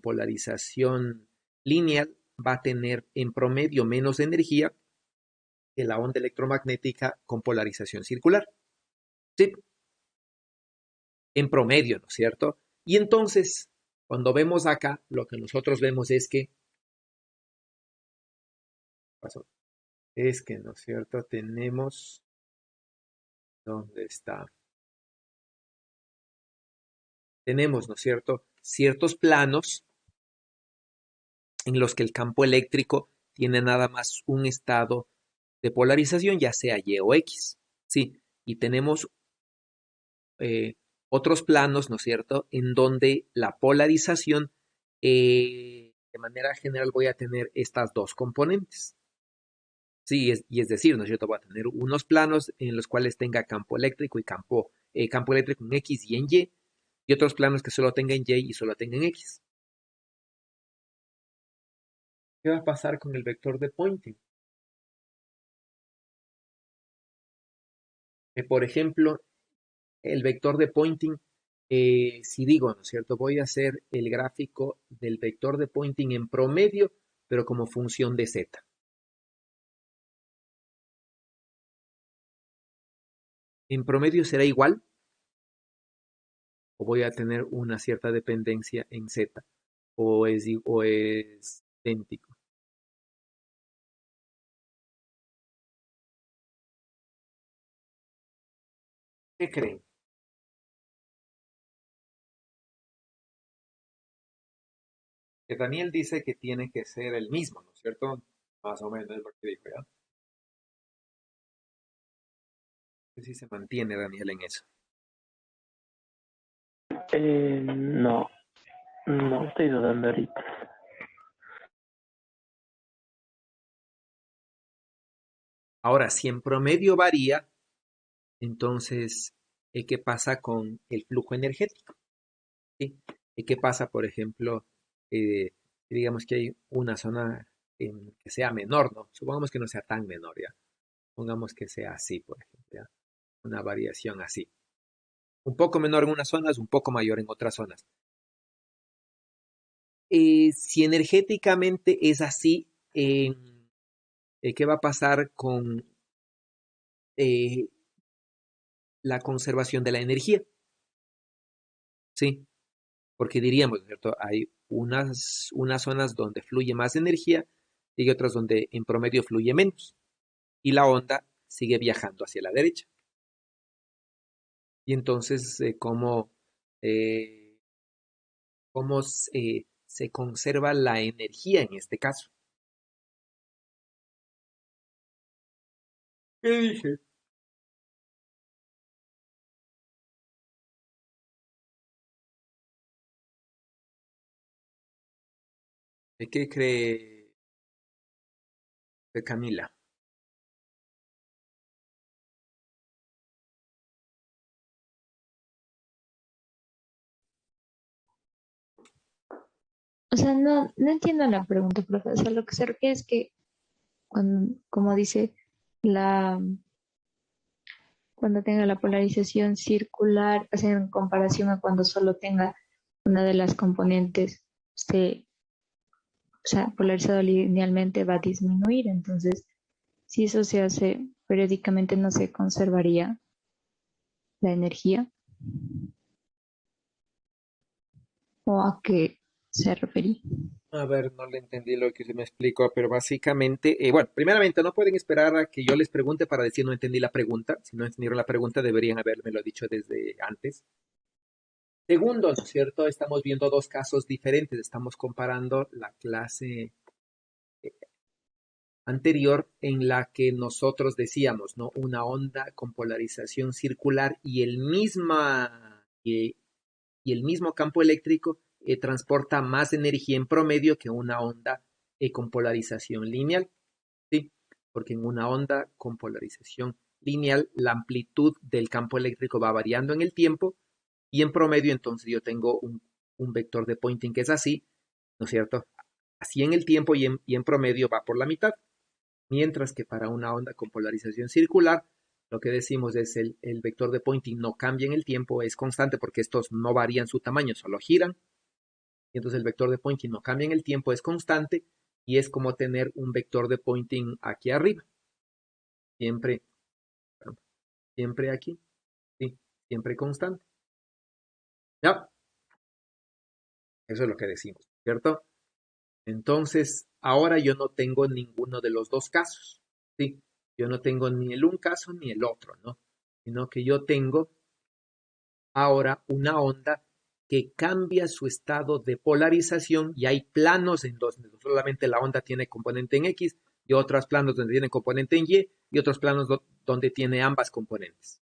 polarización lineal va a tener en promedio menos energía que la onda electromagnética con polarización circular. Sí, en promedio, ¿no es cierto? Y entonces, cuando vemos acá, lo que nosotros vemos es que, pasó, es que, ¿no es cierto? Tenemos, ¿dónde está? Tenemos, ¿no es cierto? Ciertos planos en los que el campo eléctrico tiene nada más un estado de polarización, ya sea Y o X, ¿sí? Y tenemos eh, otros planos, ¿no es cierto?, en donde la polarización, de manera general, voy a tener estas dos componentes. Sí, y es decir, ¿no es cierto?, voy a tener unos planos en los cuales tenga campo eléctrico y campo eléctrico en X y en y otros planos que solo tengan Y y solo tengan X. ¿Qué va a pasar con el vector de Poynting? Por ejemplo, el vector de Poynting, si digo, ¿no es cierto? Voy a hacer el gráfico del vector de Poynting en promedio, pero como función de z. ¿En promedio será igual o voy a tener una cierta dependencia en z? O es idéntico? ¿Qué creen? Que Daniel dice que tiene que ser el mismo, ¿no es cierto? Más o menos es lo que dijo, ¿ya? Que sí se mantiene Daniel en eso. No, no estoy dudando ahorita. Ahora, si en promedio varía, entonces, ¿qué pasa con el flujo energético? ¿Sí? ¿Qué pasa, por ejemplo, eh, digamos que hay una zona que sea menor, ¿no? Supongamos que no sea tan menor, ¿ya? Pongamos que sea así, por ejemplo, ¿ya? Una variación así. Un poco menor en unas zonas, un poco mayor en otras zonas. Si energéticamente es así, ¿qué va a pasar con eh, la conservación de la energía? Sí, porque diríamos, ¿cierto? Hay unas zonas donde fluye más energía y hay otras donde en promedio fluye menos. Y la onda sigue viajando hacia la derecha. Y entonces, eh, cómo se conserva la energía en este caso? ¿Qué dije? ¿De qué cree Camila? O sea, no entiendo la pregunta, profe. O sea, lo que se refiere es que, como dice, la, cuando tenga la polarización circular, o sea, en comparación a cuando solo tenga una de las componentes, o sea, polarizado linealmente va a disminuir. Entonces, si eso se hace periódicamente, no se conservaría la energía. ¿O a qué se refería? A ver, no le entendí lo que se me explicó, pero básicamente, bueno, primeramente no pueden esperar a que yo les pregunte para decir no entendí la pregunta. Si no entendieron la pregunta, deberían habérmelo dicho desde antes. Segundo, ¿no es cierto? Estamos viendo dos casos diferentes. Estamos comparando la clase anterior en la que nosotros decíamos, ¿no? Una onda con polarización circular y el mismo campo eléctrico transporta más energía en promedio que una onda con polarización lineal, ¿sí? Porque en una onda con polarización lineal la amplitud del campo eléctrico va variando en el tiempo y en promedio entonces yo tengo un vector de Poynting que es así, ¿no es cierto? Así en el tiempo y en promedio va por la mitad, mientras que para una onda con polarización circular lo que decimos es el vector de Poynting no cambia en el tiempo, es constante porque estos no varían su tamaño, solo giran. Y entonces el vector de Poynting no cambia en el tiempo, es constante y es como tener un vector de Poynting aquí arriba. Siempre, siempre aquí, sí, siempre constante. ¿Ya? Eso es lo que decimos, ¿cierto? Entonces, ahora yo no tengo ninguno de los dos casos, ¿sí? Yo no tengo ni el un caso ni el otro, ¿no? Sino que yo tengo ahora una onda que cambia su estado de polarización y hay planos en donde solamente la onda tiene componente en X y otros planos donde tiene componente en Y otros planos donde tiene ambas componentes.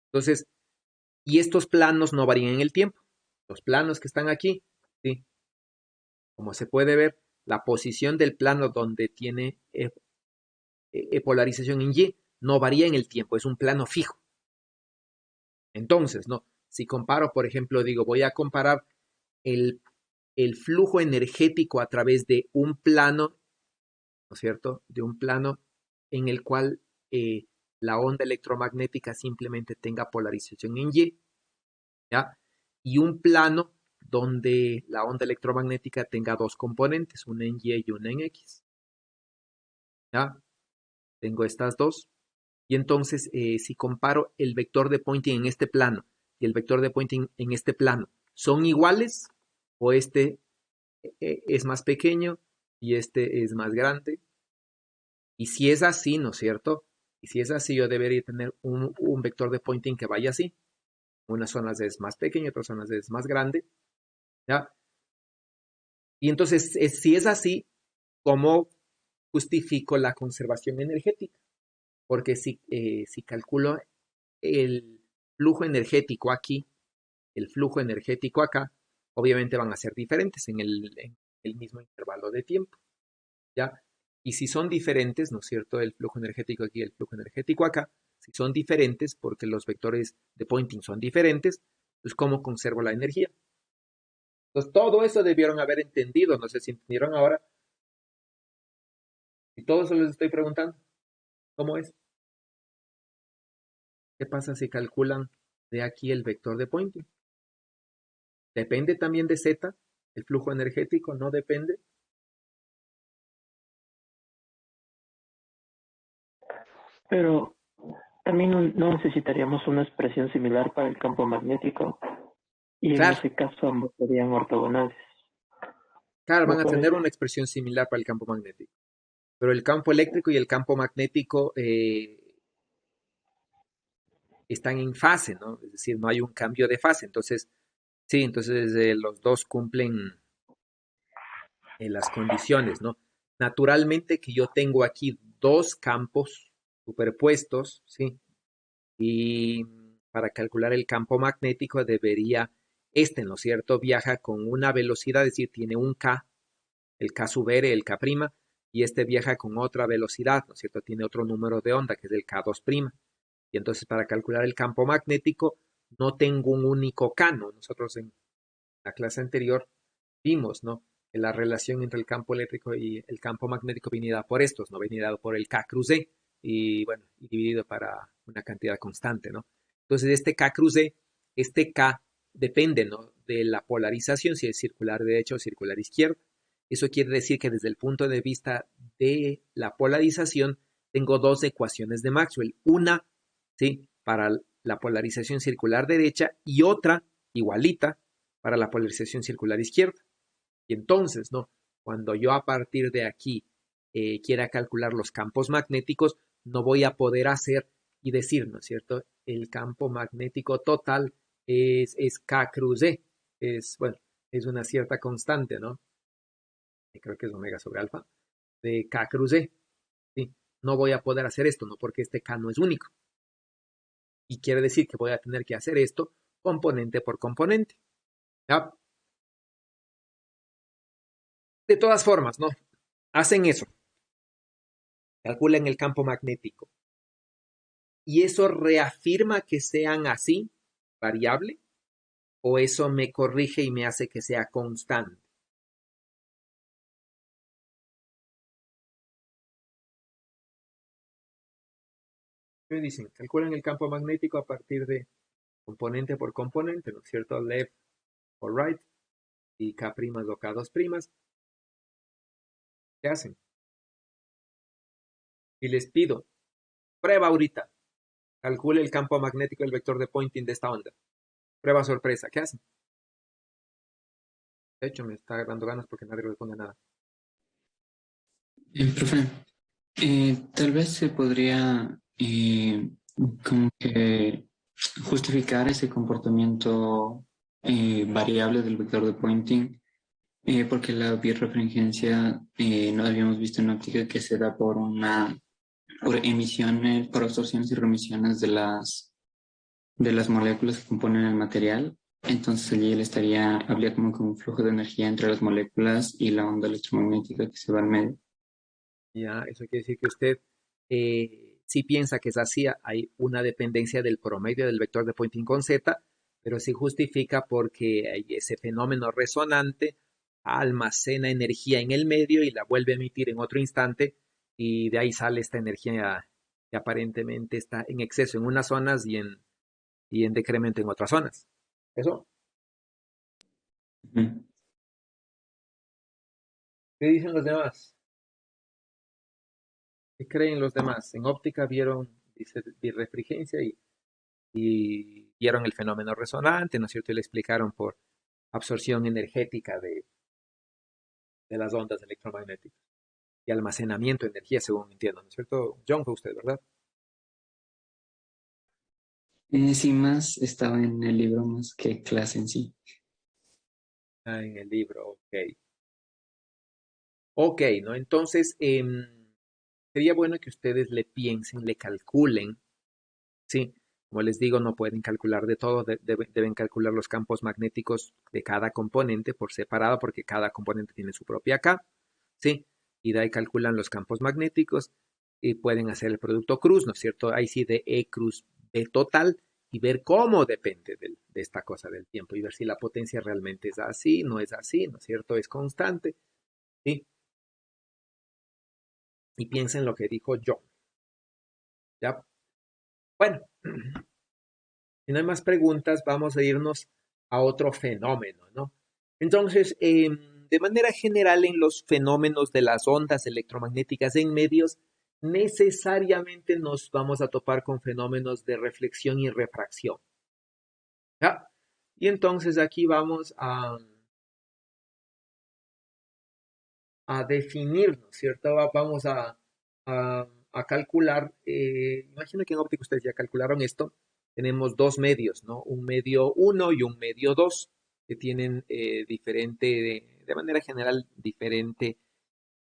Entonces, y estos planos no varían en el tiempo. Los planos que están aquí, ¿sí? Como se puede ver, la posición del plano donde tiene polarización en Y no varía en el tiempo, es un plano fijo. Entonces, ¿no? Si comparo, por ejemplo, digo, voy a comparar el, el flujo energético a través de un plano, ¿no es cierto? De un plano en el cual la onda electromagnética simplemente tenga polarización en Y, ¿ya? Y un plano donde la onda electromagnética tenga dos componentes, una en Y y una en X, ¿ya? Tengo estas dos. Y entonces, si comparo el vector de Poynting en este plano y el vector de Poynting en este plano, ¿son iguales? ¿O este es más pequeño y este es más grande? Y si es así, ¿no es cierto? Y si es así, yo debería tener un vector de Poynting que vaya así. Unas zonas es más pequeño, otras zonas es más grande, ¿ya? Y entonces, si es así, ¿cómo justifico la conservación energética? Porque si calculo el flujo energético aquí, el flujo energético acá, obviamente van a ser diferentes en el mismo intervalo de tiempo, ¿ya? Y si son diferentes, ¿no es cierto? El flujo energético aquí y el flujo energético acá, si son diferentes, porque los vectores de Poynting son diferentes, pues ¿cómo conservo la energía? Entonces, todo eso debieron haber entendido, no sé si entendieron ahora, y todo eso les estoy preguntando, ¿cómo es? ¿Qué pasa si calculan? de aquí el vector de Poynting. ¿Depende también de Z? ¿El flujo energético no depende? Pero también no necesitaríamos una expresión similar para el campo magnético y en Claro, ese caso ambos serían ortogonales. claro, ¿No van a tener parece? una expresión similar para el campo magnético. Pero el campo eléctrico y el campo magnético están en fase, ¿no? Es decir, no hay un cambio de fase. Entonces, sí, entonces los dos cumplen las condiciones, ¿no? Naturalmente que yo tengo aquí dos campos superpuestos, ¿sí? Y para calcular el campo magnético debería, ¿no es cierto? Viaja con una velocidad, es decir, tiene un K, el K sub R, el K', y este viaja con otra velocidad, ¿no es cierto? Tiene otro número de onda, que es el K2'. Y entonces para calcular el campo magnético no tengo un único K, ¿no? Nosotros en la clase anterior vimos, ¿no? Que la relación entre el campo eléctrico y el campo magnético viene dada por estos, ¿no? Viene dado por el K cruz E y, bueno, y dividido para una cantidad constante, ¿no? Entonces, este K cruz E, este K depende, ¿no? De la polarización, si es circular derecha o circular izquierda. Eso quiere decir que desde el punto de vista de la polarización, tengo dos ecuaciones de Maxwell. Una, ¿sí? Para la polarización circular derecha y otra, igualita, para la polarización circular izquierda. Y entonces, ¿no? Cuando yo a partir de aquí quiera calcular los campos magnéticos, no voy a poder hacer y decir, ¿no es cierto? El campo magnético total es K cruz E. Es, bueno, es una cierta constante, ¿no? Creo que es omega sobre alfa, de K cruz E. ¿Sí? No voy a poder hacer esto, ¿no? Porque este K no es único. Y quiere decir que voy a tener que hacer esto componente por componente. ¿Ya? De todas formas, ¿no? Hacen eso, calculan el campo magnético. ¿Y eso reafirma que sean así, variable? ¿O eso me corrige y me hace que sea constante? ¿Qué dicen? Calculan el campo magnético a partir de componente por componente, ¿no es cierto? Left or right y K' o K2'. ¿Qué hacen? Y les pido, prueba ahorita. Calcule el campo magnético del vector de Poynting de esta onda. Prueba sorpresa. ¿Qué hacen? De hecho, me está dando ganas porque nadie responde nada. Profe, tal vez se podría como que justificar ese comportamiento variable del vector de Poynting, porque la birrefringencia no habíamos visto en óptica que se da por emisiones, por absorciones y remisiones de las moléculas que componen el material. Entonces allí habría como que un flujo de energía entre las moléculas y la onda electromagnética que se va al medio. Ya, eso quiere decir que usted sí piensa que es así, hay una dependencia del promedio del vector de Poynting con Z, pero sí justifica porque hay ese fenómeno resonante almacena energía en el medio y la vuelve a emitir en otro instante y de ahí sale esta energía que aparentemente está en exceso en unas zonas y en decremento en otras zonas. ¿Eso? Ujú. ¿Qué dicen los demás? ¿Qué creen los demás? En óptica vieron, dice, birrefringencia y vieron el fenómeno resonante, ¿no es cierto? Y le explicaron por absorción energética de las ondas electromagnéticas y almacenamiento de energía, según entiendo, ¿no es cierto? John, fue usted, ¿verdad? Sí, más estaba en el libro más que clase en sí. Ah, en el libro, ok. Ok, ¿no? Entonces, sería bueno que ustedes le piensen, le calculen, ¿sí? Como les digo, no pueden calcular de todo, deben calcular los campos magnéticos de cada componente por separado, porque cada componente tiene su propia K, ¿sí? Y de ahí calculan los campos magnéticos y pueden hacer el producto cruz, ¿no es cierto? Ahí sí de E cruz B total y ver cómo depende de esta cosa del tiempo y ver si la potencia realmente es así, no es así, ¿no es cierto? Es constante, ¿sí? Y piensen lo que dijo John, ¿ya? Bueno, Si no hay más preguntas, vamos a irnos a otro fenómeno, ¿no? Entonces, de manera general, en los fenómenos de las ondas electromagnéticas en medios, necesariamente nos vamos a topar con fenómenos de reflexión y refracción. ¿Ya? Y entonces aquí vamos a definir, ¿no es cierto? Vamos a calcular, imagino que en óptica ustedes ya calcularon esto, tenemos dos medios, ¿no? Un medio 1 y un medio 2 que tienen de manera general, diferente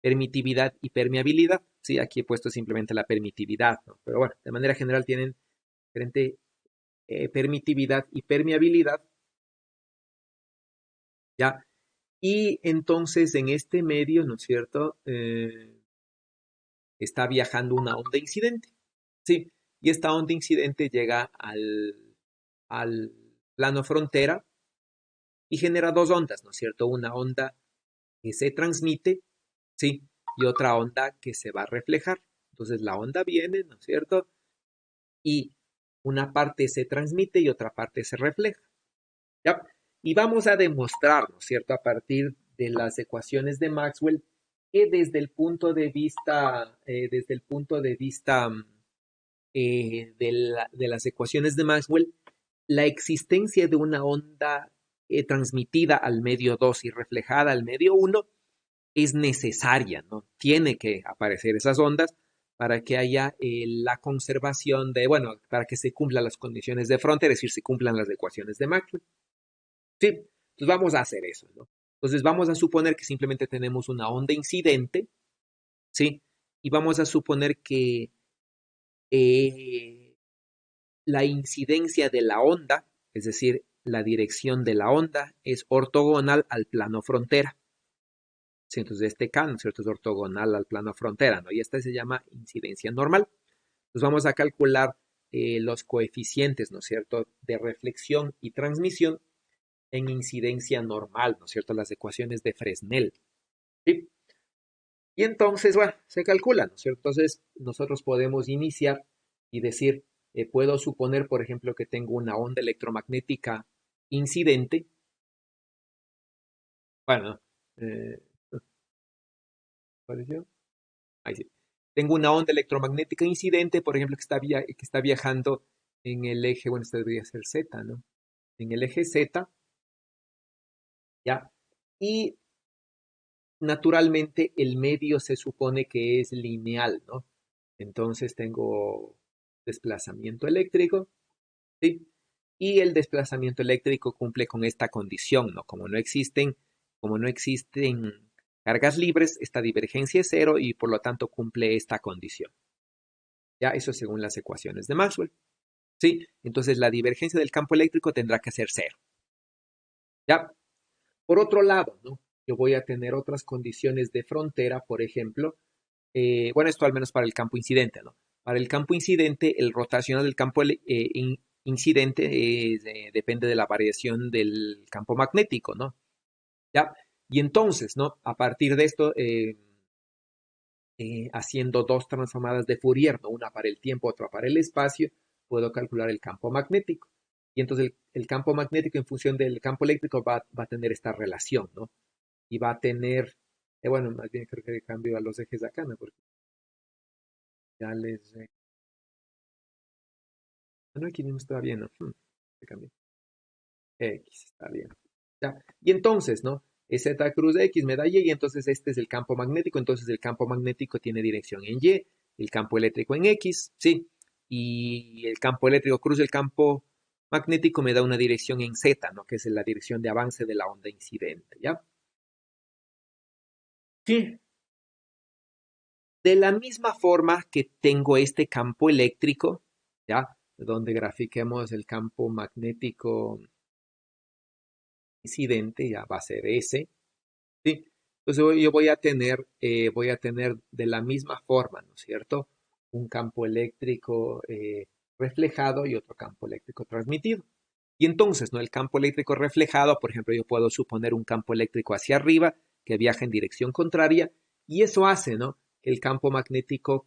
permitividad y permeabilidad. Sí, aquí he puesto simplemente la permitividad, ¿no? Pero bueno, de manera general tienen diferente permitividad y permeabilidad, ¿ya? Y entonces en este medio, ¿no es cierto? Está viajando una onda incidente, ¿sí? Y esta onda incidente llega al plano frontera y genera dos ondas, ¿no es cierto? Una onda que se transmite, ¿sí? Y otra onda que se va a reflejar. Entonces la onda viene, ¿no es cierto? Y una parte se transmite y otra parte se refleja, ¿ya? Y vamos a demostrar, ¿no es cierto?, a partir de las ecuaciones de Maxwell, que desde el punto de vista de las ecuaciones de Maxwell, la existencia de una onda transmitida al medio 2 y reflejada al medio 1 es necesaria, ¿no? Tiene que aparecer esas ondas para que haya la conservación para que se cumplan las condiciones de frontera, es decir, se cumplan las ecuaciones de Maxwell. Sí, entonces vamos a hacer eso, ¿no? Entonces vamos a suponer que simplemente tenemos una onda incidente, ¿sí? Y vamos a suponer que eh, la incidencia de la onda, es decir, la dirección de la onda, es ortogonal al plano frontera. Sí, entonces este K, ¿no es cierto?, es ortogonal al plano frontera, ¿no? Y esta se llama incidencia normal. Entonces vamos a calcular los coeficientes, ¿no es cierto?, de reflexión y transmisión en incidencia normal, ¿no es cierto?, las ecuaciones de Fresnel, ¿sí? Y entonces, bueno, se calcula, ¿no es cierto? Entonces nosotros podemos iniciar y decir, puedo suponer, por ejemplo, que tengo una onda electromagnética incidente. Bueno, ¿apareció? Ahí sí. Tengo una onda electromagnética incidente, por ejemplo, que está viajando en el eje, bueno, esto debería ser Z, ¿no? En el eje Z, ¿ya? Y naturalmente el medio se supone que es lineal, ¿no? Entonces tengo desplazamiento eléctrico, ¿sí? Y el desplazamiento eléctrico cumple con esta condición, ¿no? Como no existen cargas libres, esta divergencia es cero y por lo tanto cumple esta condición. Ya, eso según las ecuaciones de Maxwell. ¿Sí? Entonces la divergencia del campo eléctrico tendrá que ser cero. ¿Ya? Por otro lado, ¿no? Yo voy a tener otras condiciones de frontera, por ejemplo, bueno, esto al menos para el campo incidente, ¿no? Para el campo incidente, el rotacional del campo incidente depende de la variación del campo magnético, ¿no? ¿Ya? Y entonces, ¿no? A partir de esto, haciendo dos transformadas de Fourier, ¿no? Una para el tiempo, otra para el espacio, puedo calcular el campo magnético. Y entonces el campo magnético en función del campo eléctrico va a tener esta relación, ¿no? Y va a tener, bueno, más bien creo que cambio a los ejes de acá, ¿no? Porque ya les... no, aquí mismo está bien, ¿no? Se cambió. X está bien. ¿Ya? Y entonces, ¿no? Z cruz de X me da Y, y entonces este es el campo magnético. Entonces el campo magnético tiene dirección en Y, el campo eléctrico en X, ¿sí? Y el campo eléctrico cruz del campo magnético me da una dirección en Z, ¿no? Que es la dirección de avance de la onda incidente, ¿ya? Sí. De la misma forma que tengo este campo eléctrico, ¿ya? Donde grafiquemos el campo magnético incidente, ya va a ser S, ¿sí? Entonces yo voy a tener de la misma forma, ¿no es cierto? Un campo eléctrico reflejado y otro campo eléctrico transmitido. Y entonces, ¿no? El campo eléctrico reflejado, por ejemplo, yo puedo suponer un campo eléctrico hacia arriba que viaja en dirección contraria y eso hace, ¿no? Que el campo magnético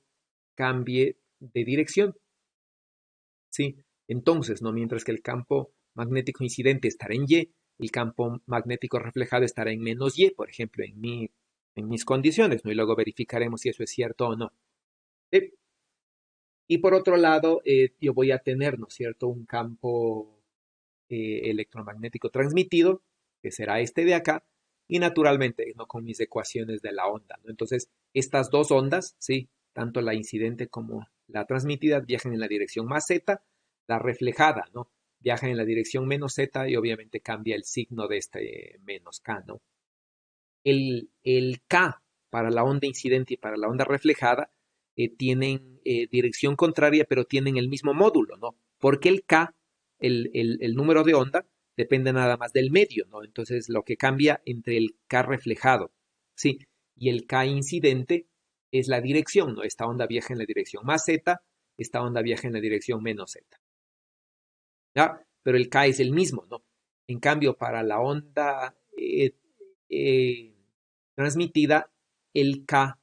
cambie de dirección, ¿sí? Entonces, ¿no? Mientras que el campo magnético incidente estará en Y, el campo magnético reflejado estará en menos Y, por ejemplo, en mis condiciones, ¿no? Y luego verificaremos si eso es cierto o no. Y por otro lado, yo voy a tener, ¿no es cierto?, un campo electromagnético transmitido, que será este de acá, y naturalmente, ¿no?, con mis ecuaciones de la onda, ¿no? Entonces, estas dos ondas, ¿sí?, tanto la incidente como la transmitida, viajan en la dirección más z, la reflejada, ¿no?, viaja en la dirección menos z y obviamente cambia el signo de este menos k, ¿no? El k para la onda incidente y para la onda reflejada tienen dirección contraria, pero tienen el mismo módulo, ¿no? Porque el k, el número de onda, depende nada más del medio, ¿no? Entonces, lo que cambia entre el k reflejado, ¿sí?, y el k incidente es la dirección, ¿no? Esta onda viaja en la dirección más z, esta onda viaja en la dirección menos z, ¿ya? Pero el k es el mismo, ¿no? En cambio, para la onda transmitida, el k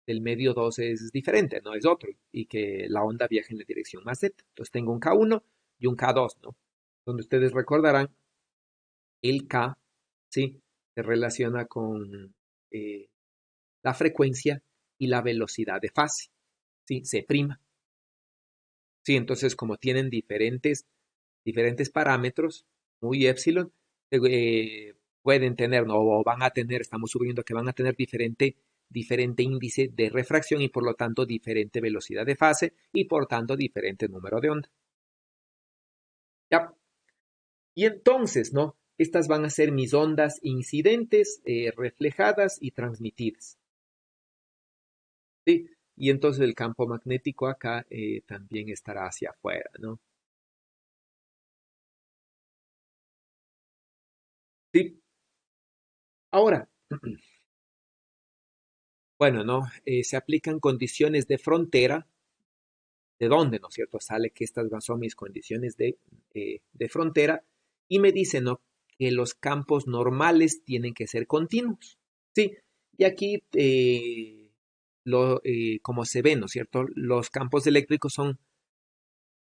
del medio 2 es diferente, no es otro, y que la onda viaja en la dirección más z. Entonces tengo un K1 y un K2, ¿no? Donde ustedes recordarán, el K, ¿sí?, se relaciona con la frecuencia y la velocidad de fase, ¿sí? C'. Sí, entonces como tienen diferentes parámetros, muy epsilon, pueden tener, ¿no?, o van a tener, estamos suponiendo que van a tener diferente índice de refracción y por lo tanto diferente velocidad de fase y por tanto diferente número de onda. ¿Ya? Y entonces, ¿no?, estas van a ser mis ondas incidentes, reflejadas y transmitidas. ¿Sí? Y entonces el campo magnético acá también estará hacia afuera, ¿no? ¿Sí? Ahora, bueno, ¿no? Se aplican condiciones de frontera. ¿De dónde, no es cierto? Sale que estas son mis condiciones de frontera y me dice, ¿no?, que los campos normales tienen que ser continuos. Sí, y aquí, como se ve, ¿no es cierto?, los campos eléctricos son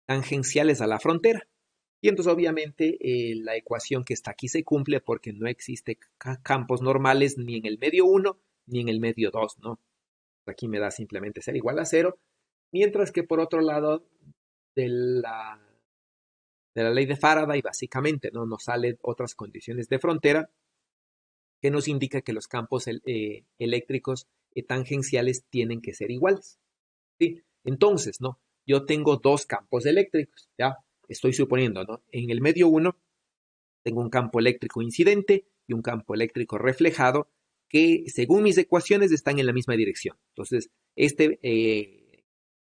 tangenciales a la frontera. Y entonces, obviamente, la ecuación que está aquí se cumple porque no existe campos normales ni en el medio 1 ni en el medio 2, ¿no? Aquí me da simplemente ser igual a 0, mientras que por otro lado de la ley de Faraday, básicamente, ¿no?, nos salen otras condiciones de frontera que nos indica que los campos eléctricos tangenciales tienen que ser iguales. ¿Sí? Entonces, ¿no?, yo tengo dos campos eléctricos, ¿ya? Estoy suponiendo, ¿no? En el medio 1 tengo un campo eléctrico incidente y un campo eléctrico reflejado que, según mis ecuaciones, están en la misma dirección. Entonces,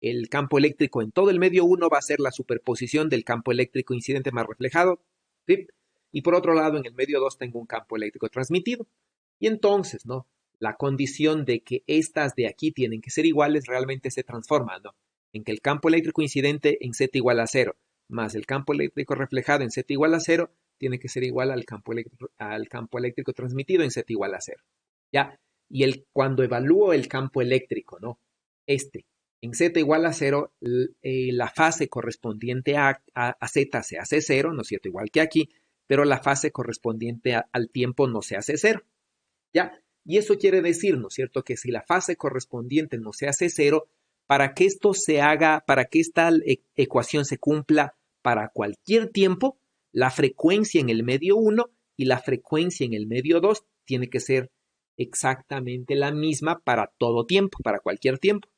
el campo eléctrico en todo el medio 1 va a ser la superposición del campo eléctrico incidente más reflejado, ¿sí? Y por otro lado, en el medio 2 tengo un campo eléctrico transmitido. Y entonces, ¿no?, la condición de que estas de aquí tienen que ser iguales realmente se transforma, ¿no?, en que el campo eléctrico incidente en Z igual a 0, más el campo eléctrico reflejado en Z igual a 0, tiene que ser igual al campo eléctrico transmitido en Z igual a 0. ¿Ya? Y cuando evalúo el campo eléctrico, ¿no?, en Z igual a 0, la fase correspondiente a Z se hace 0, ¿no es cierto?, igual que aquí, pero la fase correspondiente al tiempo no se hace 0. ¿Ya? Y eso quiere decir, ¿no es cierto?, que si la fase correspondiente no se hace 0, para que esto se haga, para que esta ecuación se cumpla para cualquier tiempo, la frecuencia en el medio 1 y la frecuencia en el medio 2 tiene que ser exactamente la misma para todo tiempo, para cualquier tiempo.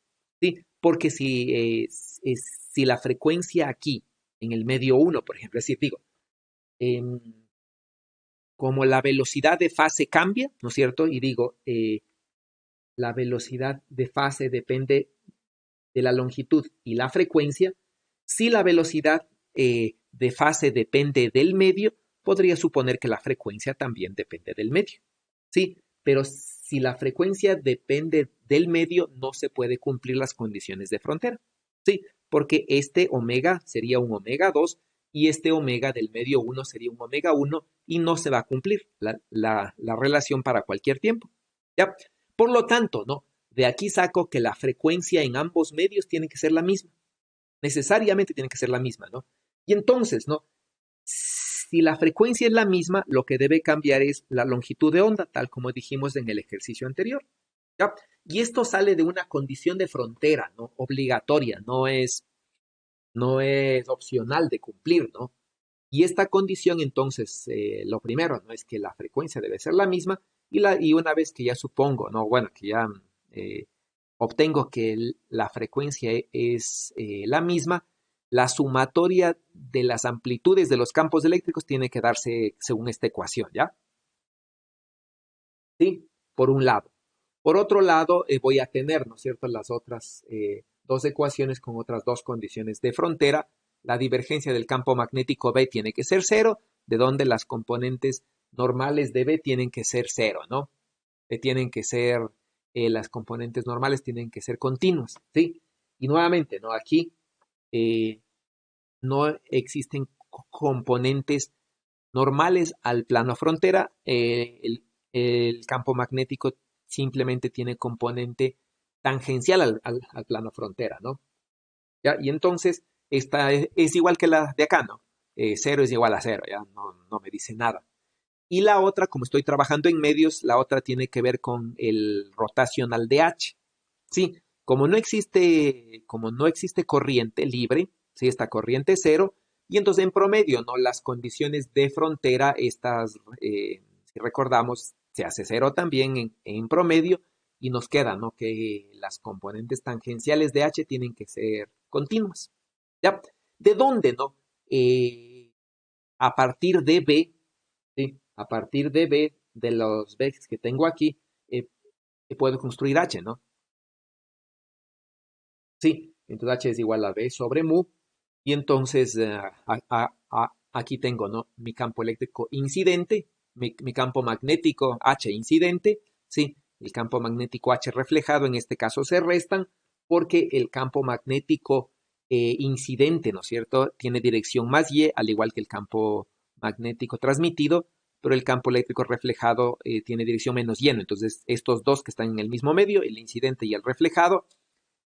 ¿Sí? Porque si la frecuencia aquí, en el medio 1, por ejemplo, es decir, digo, como la velocidad de fase cambia, ¿no es cierto? Y digo, la velocidad de fase depende de la longitud y la frecuencia. Si la velocidad de fase depende del medio, podría suponer que la frecuencia también depende del medio. ¿Sí? Pero si la frecuencia depende del medio, no se puede cumplir las condiciones de frontera. ¿Sí? Porque este omega sería un omega 2 y este omega del medio 1 sería un omega 1 y no se va a cumplir la relación para cualquier tiempo. ¿Ya? Por lo tanto, ¿no?, de aquí saco que la frecuencia en ambos medios tiene que ser la misma. Necesariamente tiene que ser la misma, ¿no? Y entonces, ¿no? Si la frecuencia es la misma, lo que debe cambiar es la longitud de onda, tal como dijimos en el ejercicio anterior. ¿Ya? Y esto sale de una condición de frontera, ¿no? Obligatoria, no es opcional de cumplir, ¿no? Y esta condición, entonces, lo primero, ¿no? Es que la frecuencia debe ser la misma y una vez que ya supongo, ¿no? Bueno, que ya obtengo que la frecuencia es la misma, la sumatoria de las amplitudes de los campos eléctricos tiene que darse según esta ecuación, ¿ya? ¿Sí? Por un lado. Por otro lado, voy a tener, ¿no es cierto?, las otras dos ecuaciones con otras dos condiciones de frontera. La divergencia del campo magnético B tiene que ser cero, de donde las componentes normales de B tienen que ser cero, ¿no? Las componentes normales tienen que ser continuas, ¿sí? Y nuevamente, ¿no? Aquí no existen componentes normales al plano frontera. El campo magnético simplemente tiene componente tangencial al plano frontera, ¿no? ¿Ya? Y entonces, esta es igual que la de acá, ¿no? Cero es igual a cero, ya no me dice nada. Y la otra, como estoy trabajando en medios, la otra tiene que ver con el rotacional de H. Sí, como no existe corriente libre, ¿sí? Esta corriente es cero, y entonces en promedio, ¿no? Las condiciones de frontera, estas, si recordamos, se hace cero también en promedio, y nos queda, ¿no? Que las componentes tangenciales de H tienen que ser continuas. ¿Ya? ¿De dónde, no? A partir de B, ¿sí? A partir de B, de los B's que tengo aquí, puedo construir H, ¿no? Sí, entonces H es igual a B sobre mu, y entonces aquí tengo, ¿no? Mi campo eléctrico incidente, mi campo magnético H incidente, sí, el campo magnético H reflejado, en este caso se restan, porque el campo magnético incidente, ¿no es cierto?, tiene dirección más Y, al igual que el campo magnético transmitido, pero el campo eléctrico reflejado tiene dirección menos Y, ¿no? Entonces estos dos que están en el mismo medio, el incidente y el reflejado,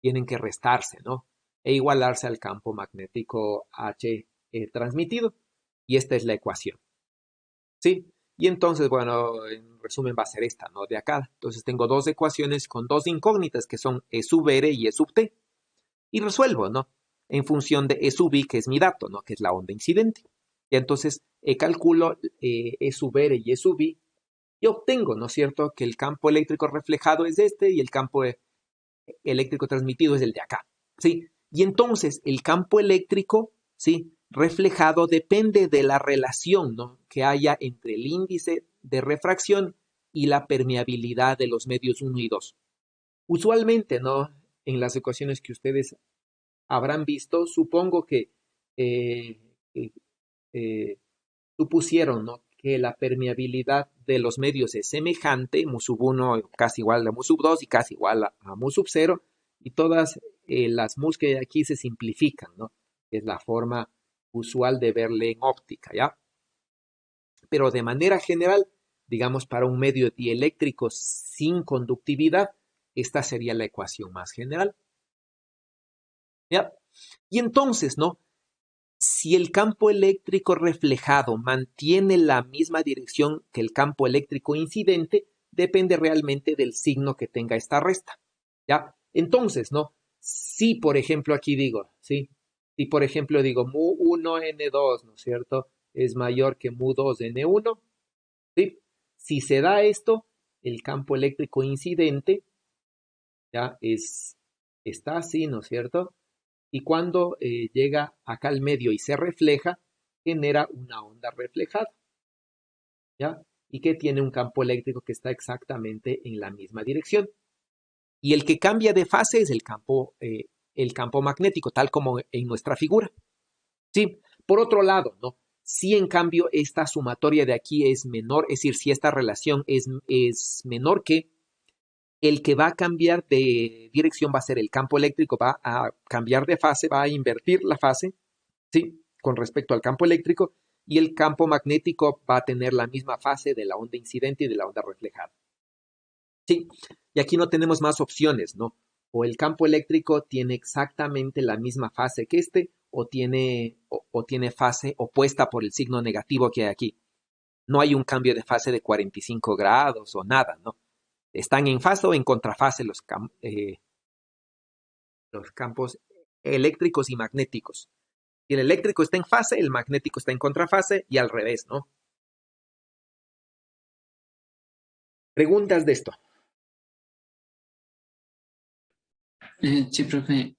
tienen que restarse, ¿no? E igualarse al campo magnético H transmitido. Y esta es la ecuación, ¿sí? Y entonces, bueno, en resumen va a ser esta, ¿no? De acá. Entonces tengo dos ecuaciones con dos incógnitas que son E sub R y E sub T. Y resuelvo, ¿no? En función de E sub I, que es mi dato, ¿no? Que es la onda incidente. Y entonces calculo E sub R y E sub I y obtengo, ¿no es cierto?, que el campo eléctrico reflejado es este y el campo eléctrico transmitido es el de acá, ¿sí? Y entonces el campo eléctrico, ¿sí?, reflejado depende de la relación, ¿no?, que haya entre el índice de refracción y la permeabilidad de los medios 1 y 2. Usualmente, ¿no?, en las ecuaciones que ustedes habrán visto, supongo que eh, eh, eh, supusieron, ¿no?, que la permeabilidad de los medios es semejante, mu sub 1 casi igual a mu sub 2 y casi igual a mu sub 0, y todas las mus que hay aquí se simplifican, ¿no? Es la forma usual de verle en óptica, ¿ya? Pero de manera general, digamos, para un medio dieléctrico sin conductividad, esta sería la ecuación más general, ¿ya? Y entonces, ¿no?, si el campo eléctrico reflejado mantiene la misma dirección que el campo eléctrico incidente, depende realmente del signo que tenga esta resta, ¿ya? Entonces, ¿no? Si, por ejemplo, aquí digo, ¿sí? Si, por ejemplo, digo mu 1 N2, ¿no es cierto?, es mayor que mu 2 N1, ¿sí? Si se da esto, el campo eléctrico incidente, ¿ya? Está así, ¿no es cierto?, y cuando llega acá al medio y se refleja, genera una onda reflejada, ¿ya? Y que tiene un campo eléctrico que está exactamente en la misma dirección. Y el que cambia de fase es el campo magnético, tal como en nuestra figura, ¿sí? Por otro lado, ¿no?, si en cambio esta sumatoria de aquí es menor, es decir, si esta relación es menor que el que va a cambiar de dirección va a ser el campo eléctrico, va a cambiar de fase, va a invertir la fase, ¿sí?, con respecto al campo eléctrico, y el campo magnético va a tener la misma fase de la onda incidente y de la onda reflejada, ¿sí? Y aquí no tenemos más opciones, ¿no? O el campo eléctrico tiene exactamente la misma fase que este, o tiene fase opuesta por el signo negativo que hay aquí. No hay un cambio de fase de 45 grados o nada, ¿no? Están en fase o en contrafase los campos eléctricos y magnéticos. Si el eléctrico está en fase, el magnético está en contrafase y al revés, ¿no? ¿Preguntas de esto? Sí, profe.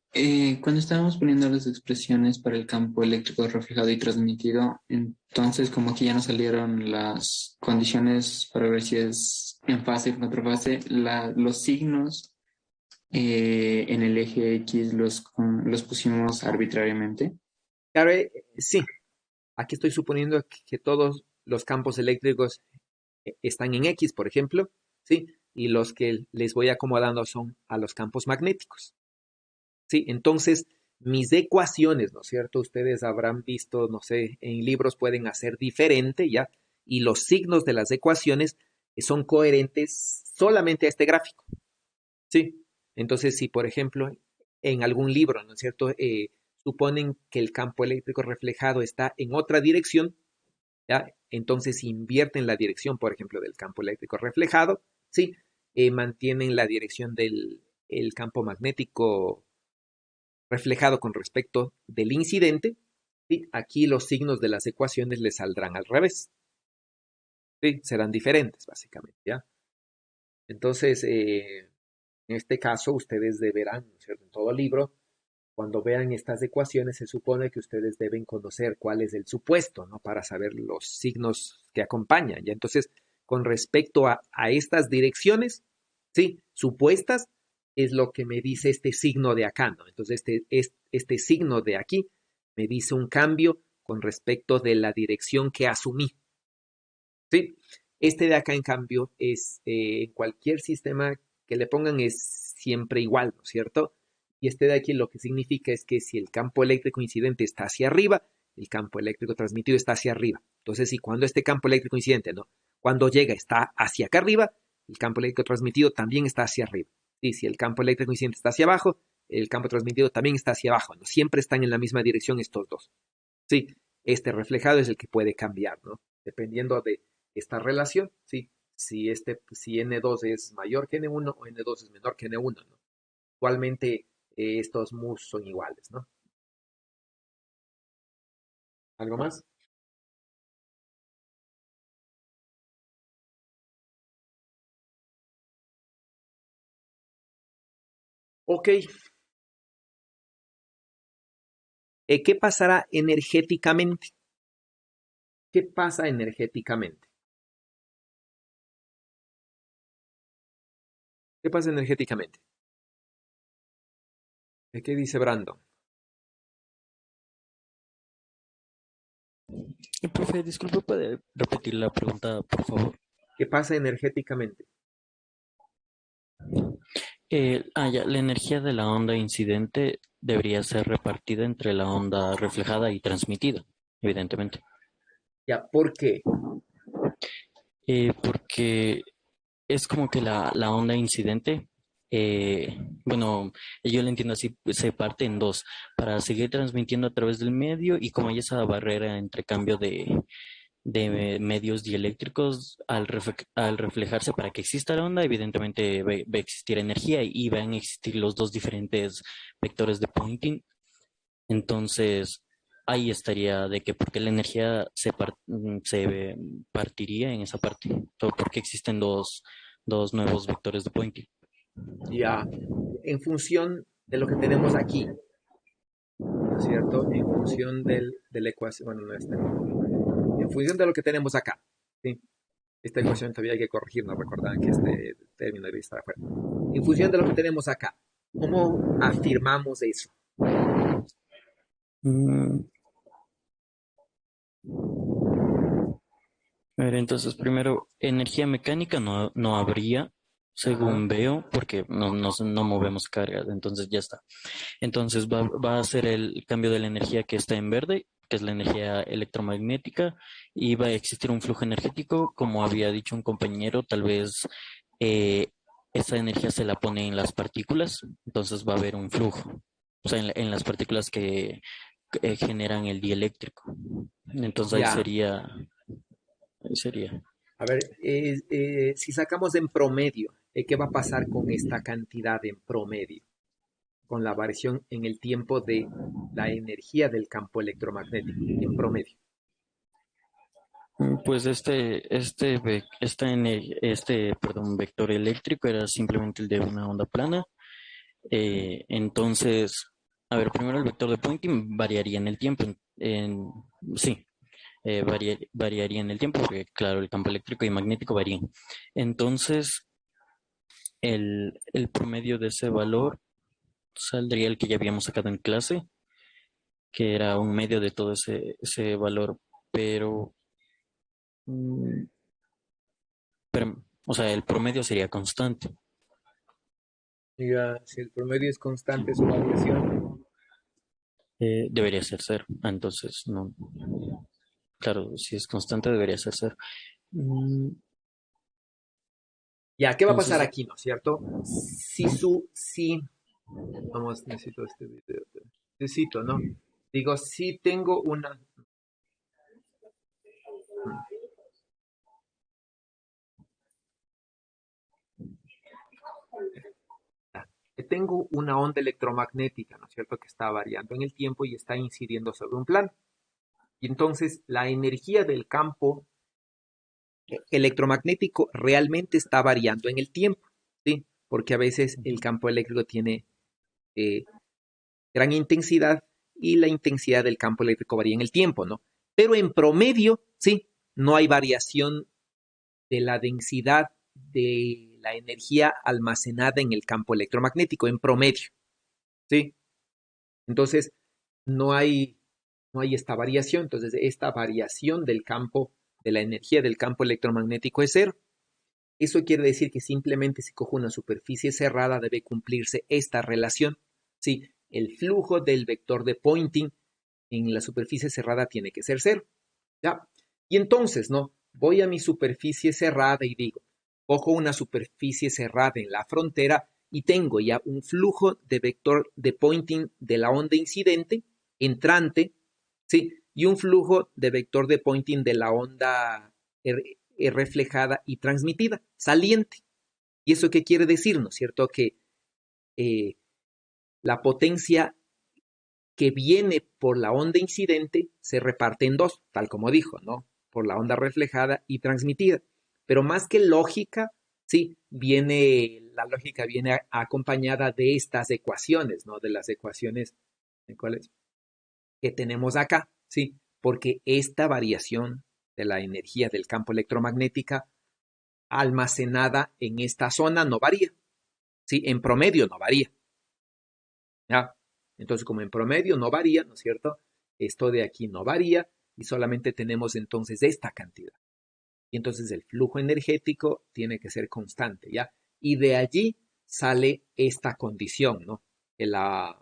Cuando estábamos poniendo las expresiones para el campo eléctrico reflejado y transmitido, entonces como que ya nos salieron las condiciones para ver si es en fase o en contrafase. Los signos en el eje X los pusimos arbitrariamente. Claro, sí. Aquí estoy suponiendo que todos los campos eléctricos están en X, por ejemplo, ¿sí? Y los que les voy acomodando son a los campos magnéticos, ¿sí? Entonces, mis ecuaciones, ¿no es cierto? Ustedes habrán visto, no sé, en libros pueden hacer diferente, ¿ya? Y los signos de las ecuaciones son coherentes solamente a este gráfico, ¿sí? Entonces, si por ejemplo en algún libro, ¿no es cierto? Suponen que el campo eléctrico reflejado está en otra dirección, ¿ya? Entonces invierten la dirección, por ejemplo, del campo eléctrico reflejado, ¿sí? Mantienen la dirección del el campo magnético reflejado con respecto del incidente, ¿sí? Aquí los signos de las ecuaciones les saldrán al revés, ¿sí? Serán diferentes, básicamente, ¿ya? Entonces, en este caso, ustedes deberán, ¿no es cierto? En todo libro, cuando vean estas ecuaciones, se supone que ustedes deben conocer cuál es el supuesto, ¿no? Para saber los signos que acompañan, ¿ya? Entonces, con respecto a estas direcciones, ¿sí? Supuestas, es lo que me dice este signo de acá, ¿no? Entonces, este signo de aquí me dice un cambio con respecto de la dirección que asumí, ¿sí? Este de acá, en cambio, es cualquier sistema que le pongan es siempre igual, ¿no es cierto? Y este de aquí lo que significa es que si el campo eléctrico incidente está hacia arriba, el campo eléctrico transmitido está hacia arriba. Entonces, si cuando este campo eléctrico incidente, ¿no? Cuando llega está hacia acá arriba, el campo eléctrico transmitido también está hacia arriba. Y si el campo eléctrico incidente está hacia abajo, el campo transmitido también está hacia abajo, ¿no? Siempre están en la misma dirección estos dos. Sí, este reflejado es el que puede cambiar, ¿no? Dependiendo de esta relación, ¿sí? Si N2 es mayor que N1 o N2 es menor que N1, ¿no? Igualmente, estos mus son iguales, ¿no? ¿Algo más? Ok. ¿Qué pasará energéticamente? ¿Qué pasa energéticamente? ¿Qué pasa energéticamente? ¿Qué dice Brandon? Profe, disculpe, ¿puede repetir la pregunta, por favor? ¿Qué pasa energéticamente? Ya, la energía de la onda incidente debería ser repartida entre la onda reflejada y transmitida, evidentemente. Ya, ¿por qué? Porque es como que la onda incidente, bueno, yo lo entiendo así, se parte en dos, para seguir transmitiendo a través del medio y como hay esa barrera entre cambio de medios dieléctricos al reflejarse para que exista la onda, evidentemente va a existir energía y van a existir los dos diferentes vectores de Poynting. Entonces, ahí estaría de que por qué la energía se partiría en esa parte, o por qué existen dos nuevos vectores de Poynting. Ya, en función de lo que tenemos aquí, ¿no es cierto? En función de la ecuación, bueno, no está, en función de lo que tenemos acá, ¿sí? Esta ecuación todavía hay que corregir, no recordaban que este término debe estar afuera. En función de lo que tenemos acá, ¿cómo afirmamos eso? Mm, A ver, entonces primero, energía mecánica no habría, Ajá. según veo, porque no movemos cargas, entonces ya está. Entonces va a ser el cambio de la energía que está en verde, que es la energía electromagnética, y va a existir un flujo energético, como había dicho un compañero, tal vez eh, esa energía se la pone en las partículas, entonces va a haber un flujo, o sea, en las partículas generan el dieléctrico. Entonces Ya, ahí sería. a ver, si sacamos en promedio, ¿qué va a pasar con esta cantidad en promedio? Con la variación en el tiempo de la energía del campo electromagnético, en promedio. Pues perdón, vector eléctrico era simplemente el de una onda plana. Entonces, a ver, primero el vector de Poynting variaría en el tiempo. Sí, variaría en el tiempo porque, claro, el campo eléctrico y magnético varían. Entonces, el promedio de ese valor saldría el que ya habíamos sacado en clase, que era un medio de todo ese valor. Pero, mm, o sea, el promedio sería constante. Ya, si el promedio es constante, su variación. Debería ser cero. Entonces, no. Claro, si es constante, debería ser cero. Mm, Ya, ¿qué va a pasar Entonces, aquí, no es cierto? Vamos, necesito este video. Necesito, ¿no? Digo, si tengo una, tengo una onda electromagnética, ¿no es cierto? Que está variando en el tiempo y está incidiendo sobre un plano. Y entonces la energía del campo electromagnético realmente está variando en el tiempo, ¿sí? Porque a veces el campo eléctrico tiene eh, gran intensidad y la intensidad del campo eléctrico varía en el tiempo, ¿no? Pero en promedio, sí, no hay variación de la densidad de la energía almacenada en el campo electromagnético, en promedio, ¿sí? Entonces, no hay, no hay esta variación. Entonces, esta variación del campo, de la energía del campo electromagnético es cero. Eso quiere decir que simplemente si cojo una superficie cerrada debe cumplirse esta relación. Sí, el flujo del vector de Poynting en la superficie cerrada tiene que ser cero. ¿Ya? Y entonces, ¿no? Voy a mi superficie cerrada y digo, cojo una superficie cerrada en la frontera y tengo ya un flujo de vector de Poynting de la onda incidente, entrante, ¿sí? Y un flujo de vector de Poynting de la onda reflejada y transmitida, saliente. ¿Y eso qué quiere decir, no es cierto? Que eh, la potencia que viene por la onda incidente se reparte en dos, tal como dijo, ¿no? Por la onda reflejada y transmitida. Pero más que lógica, sí, la lógica viene acompañada de estas ecuaciones, ¿no? De las ecuaciones ¿cuáles? Que tenemos acá, sí, porque esta variación de la energía del campo electromagnética almacenada en esta zona no varía, sí, en promedio no varía, ¿ya? Entonces, como en promedio no varía, ¿no es cierto? Esto de aquí no varía y solamente tenemos entonces esta cantidad. Y entonces el flujo energético tiene que ser constante, ¿ya? Y de allí sale esta condición, ¿no? Que la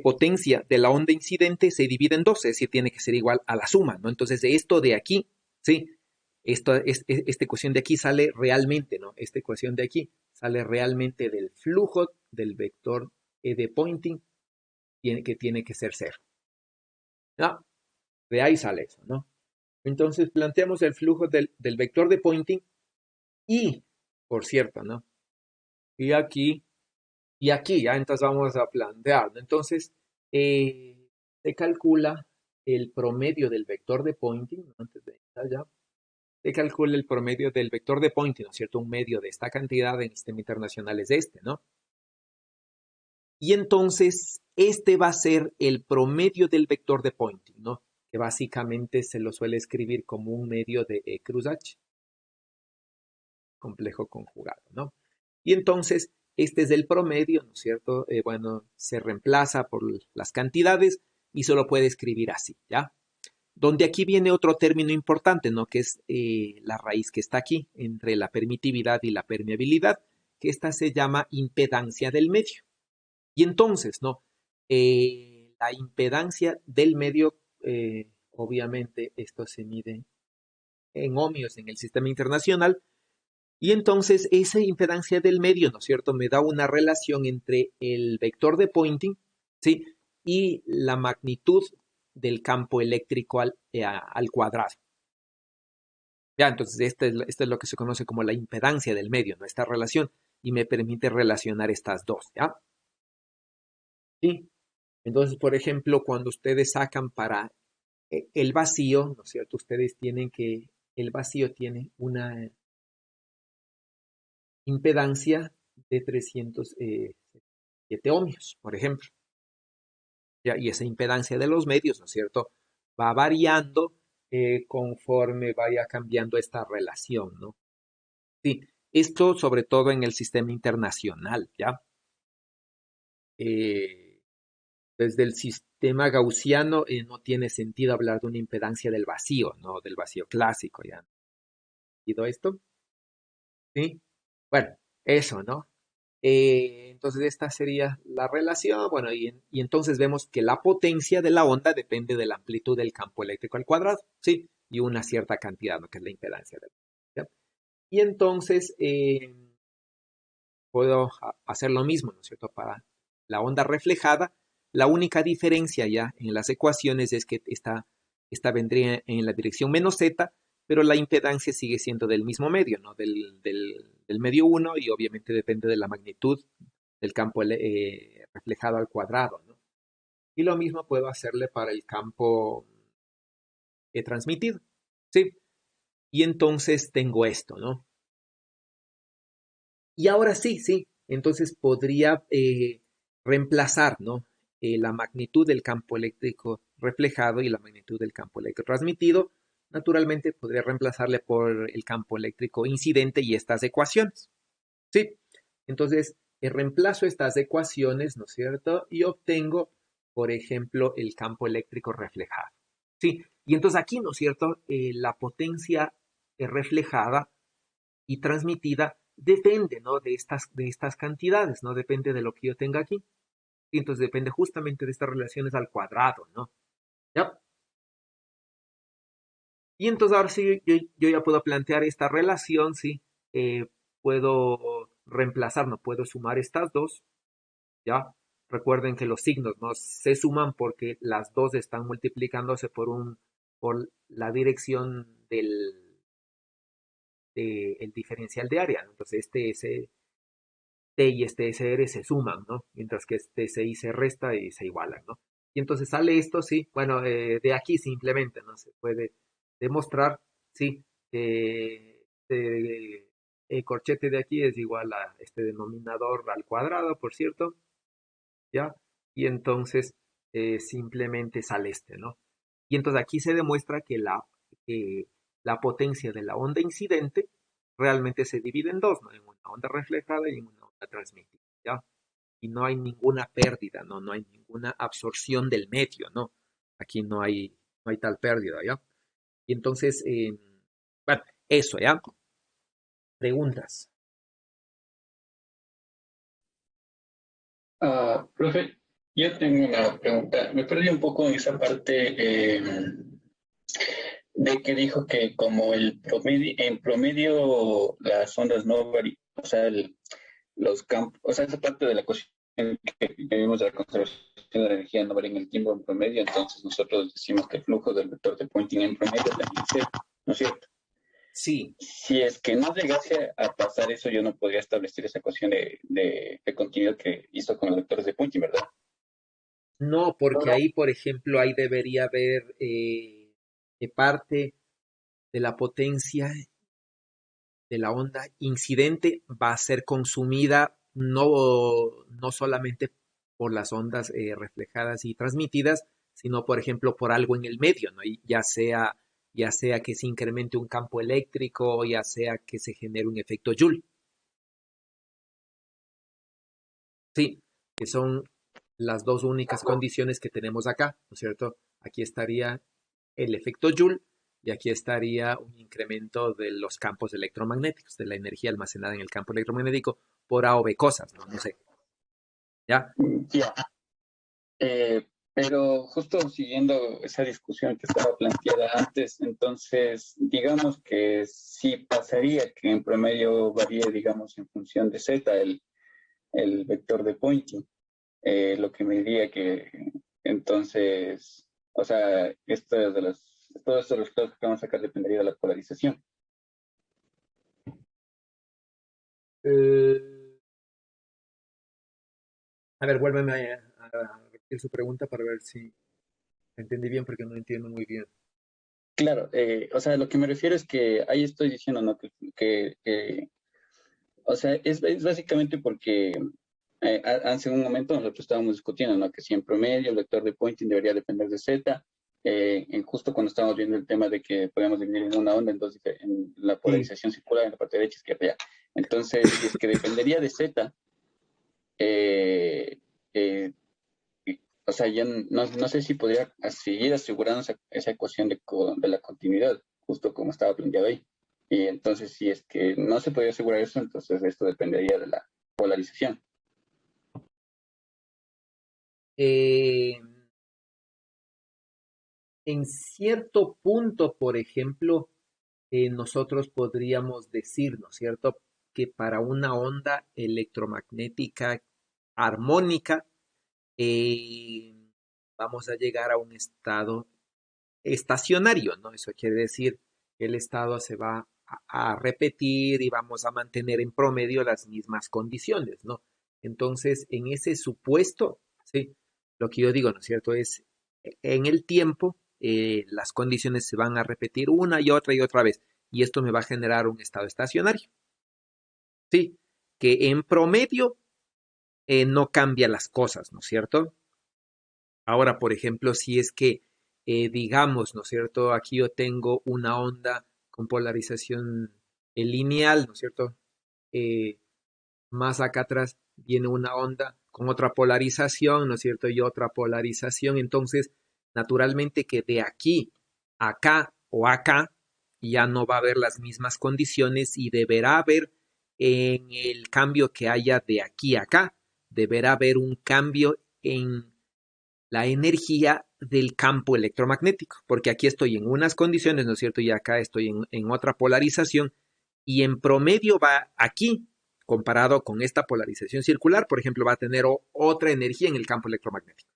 potencia de la onda incidente se divide en dos, es decir, tiene que ser igual a la suma, ¿no? Entonces, esto de aquí, ¿sí? Esta ecuación de aquí sale realmente, ¿no? Esta ecuación de aquí sale realmente del flujo del vector de Poynting que tiene que ser cero. ¿No? De ahí sale eso, ¿no? Entonces planteamos el flujo del vector de Poynting y, por cierto, ¿no? Y aquí, ya entonces vamos a plantear, ¿no? Entonces, se calcula el promedio del vector de Poynting, ¿no? Antes de ir allá, se calcula el promedio del vector de Poynting, ¿no es cierto? Un medio de esta cantidad en el sistema internacional es este, ¿no? Y entonces, este va a ser el promedio del vector de Poynting, ¿no? Que básicamente se lo suele escribir como un medio de E cruz H, complejo conjugado, ¿no? Y entonces, este es el promedio, ¿no es cierto? Bueno, se reemplaza por las cantidades y se lo puede escribir así, ¿ya? Donde aquí viene otro término importante, ¿no? Que es la raíz que está aquí, entre la permitividad y la permeabilidad, que esta se llama impedancia del medio. Y entonces, ¿no? La impedancia del medio, obviamente, esto se mide en ohmios en el sistema internacional, y entonces esa impedancia del medio, ¿no es cierto?, me da una relación entre el vector de Poynting, ¿sí? y la magnitud del campo eléctrico al cuadrado. Ya, entonces esto es lo que se conoce como la impedancia del medio, ¿no? Esta relación, y me permite relacionar estas dos, ¿ya? Sí. Entonces, por ejemplo, cuando ustedes sacan para el vacío, ¿no es cierto? Ustedes tienen que, el vacío tiene una impedancia de 307 ohmios, por ejemplo. ¿Ya? Y esa impedancia de los medios, ¿no es cierto? Va variando conforme vaya cambiando esta relación, ¿no? Sí, esto sobre todo en el sistema internacional, ¿ya? Desde el sistema gaussiano no tiene sentido hablar de una impedancia del vacío, ¿no? Del vacío clásico, ¿ya? ¿Entendido esto? ¿Sí? Bueno, eso, ¿no? Entonces esta sería la relación, bueno, y entonces vemos que la potencia de la onda depende de la amplitud del campo eléctrico al cuadrado, ¿sí? Y una cierta cantidad, ¿no? Que es la impedancia de la onda, ¿ya? Y entonces puedo hacer lo mismo, ¿no es cierto? Para la onda reflejada, la única diferencia ya en las ecuaciones es que esta vendría en la dirección menos z, pero la impedancia sigue siendo del mismo medio, ¿no? Del medio 1 y obviamente depende de la magnitud del campo reflejado al cuadrado, ¿no? Y lo mismo puedo hacerle para el campo transmitido, ¿sí? Y entonces tengo esto, ¿no? Y ahora sí, sí, entonces podría reemplazar, ¿no? La magnitud del campo eléctrico reflejado y la magnitud del campo eléctrico transmitido. Naturalmente podría reemplazarle por el campo eléctrico incidente y estas ecuaciones. Sí, entonces reemplazo estas ecuaciones, ¿no es cierto? Y obtengo, por ejemplo, el campo eléctrico reflejado. Sí, y entonces aquí, ¿no es cierto? La potencia reflejada y transmitida depende, ¿no? De estas cantidades, ¿no? Depende de lo que yo tenga aquí. Y entonces depende justamente de estas relaciones al cuadrado, ¿no? ¿Ya? Y entonces ahora sí, yo ya puedo plantear esta relación, ¿sí? Puedo reemplazar, no puedo sumar estas dos, ¿ya? Recuerden que los signos no se suman porque las dos están multiplicándose por la dirección del diferencial de área, ¿no? Entonces este T y este SR se suman, ¿no? Mientras que este CI se resta y se igualan, ¿no? Y entonces sale esto, sí, bueno, de aquí simplemente, ¿no? Se puede demostrar, sí, que el corchete de aquí es igual a este denominador al cuadrado, por cierto, ¿ya? Y entonces simplemente sale este, ¿no? Y entonces aquí se demuestra que la potencia de la onda incidente realmente se divide en dos, ¿no? En una onda reflejada y en una onda transmitida, ¿ya? Y no hay ninguna pérdida, ¿no? No hay ninguna absorción del medio, ¿no? Aquí no hay tal pérdida, ¿ya? Y entonces, bueno, eso, ¿ya? Preguntas. Profe, yo tengo una pregunta. Me perdí un poco en esa parte de que dijo que como en promedio las ondas no varían, o sea, los campos, o sea, esa parte de la ecuación que vimos de la conservación de la energía no varía en el tiempo en promedio, entonces nosotros decimos que el flujo del vector de Poynting en promedio también es cero, ¿no es cierto? Sí, Si es que no llegase a pasar eso, yo no podría establecer esa ecuación de continuidad que hizo con los vectores de Poynting, ¿verdad? no, porque ahí, por ejemplo, ahí debería haber que parte de la potencia de la onda incidente va a ser consumida no solamente por las ondas reflejadas y transmitidas, sino, por ejemplo, por algo en el medio, ¿no? Y ya sea que se incremente un campo eléctrico, o ya sea que se genere un efecto Joule. Sí, que son las dos únicas condiciones que tenemos acá, ¿no es cierto? Aquí estaría el efecto Joule y aquí estaría un incremento de los campos electromagnéticos, de la energía almacenada en el campo electromagnético por A o B cosas, ¿no? No sé. ¿Ya? Ya. Pero justo siguiendo esa discusión que estaba planteada antes, entonces digamos que sí pasaría que en promedio varíe, digamos, en función de z el vector de Poynting, lo que me diría que Entonces, o sea, todos estos resultados que vamos a sacar dependería de la polarización. Eh, a ver, vuélveme a repetir su pregunta para ver si entendí bien, porque no entiendo muy bien. Claro, o sea, lo que me refiero es que ahí estoy diciendo, ¿no? O sea, es básicamente porque hace un momento nosotros estábamos discutiendo, ¿no? Que si en promedio el vector de Poynting debería depender de Z, justo cuando estábamos viendo el tema de que podemos dividir en una onda en en la Sí, polarización circular en la parte derecha, izquierda, ya. Entonces, si es que dependería de Z, eh, eh, o sea, yo no sé si podría seguir asegurando esa ecuación de la continuidad, justo como estaba planteado ahí. Y entonces, si es que no se podría asegurar eso, entonces esto dependería de la polarización. Eh, en cierto punto, por ejemplo, nosotros podríamos decir, ¿no es cierto?, que para una onda electromagnética armónica eh, vamos a llegar a un estado estacionario, ¿no? Eso quiere decir que el estado se va a repetir y vamos a mantener en promedio las mismas condiciones, ¿no? Entonces, en ese supuesto, sí, lo que yo digo, ¿no es cierto?, es en el tiempo las condiciones se van a repetir una y otra vez, y esto me va a generar un estado estacionario, sí, que en promedio no cambia las cosas, ¿no es cierto? Ahora, por ejemplo, si es que, digamos, ¿no es cierto? Aquí yo tengo una onda con polarización lineal, ¿no es cierto? Eh, Más acá atrás viene una onda con otra polarización, ¿no es cierto? Y otra polarización. Entonces, naturalmente que de aquí a acá o acá ya no va a haber las mismas condiciones y deberá haber en el cambio que haya de aquí a acá, deberá haber un cambio en la energía del campo electromagnético, porque aquí estoy en unas condiciones, ¿no es cierto? Y acá estoy en otra polarización, y en promedio va aquí, comparado con esta polarización circular, por ejemplo, va a tener otra energía en el campo electromagnético.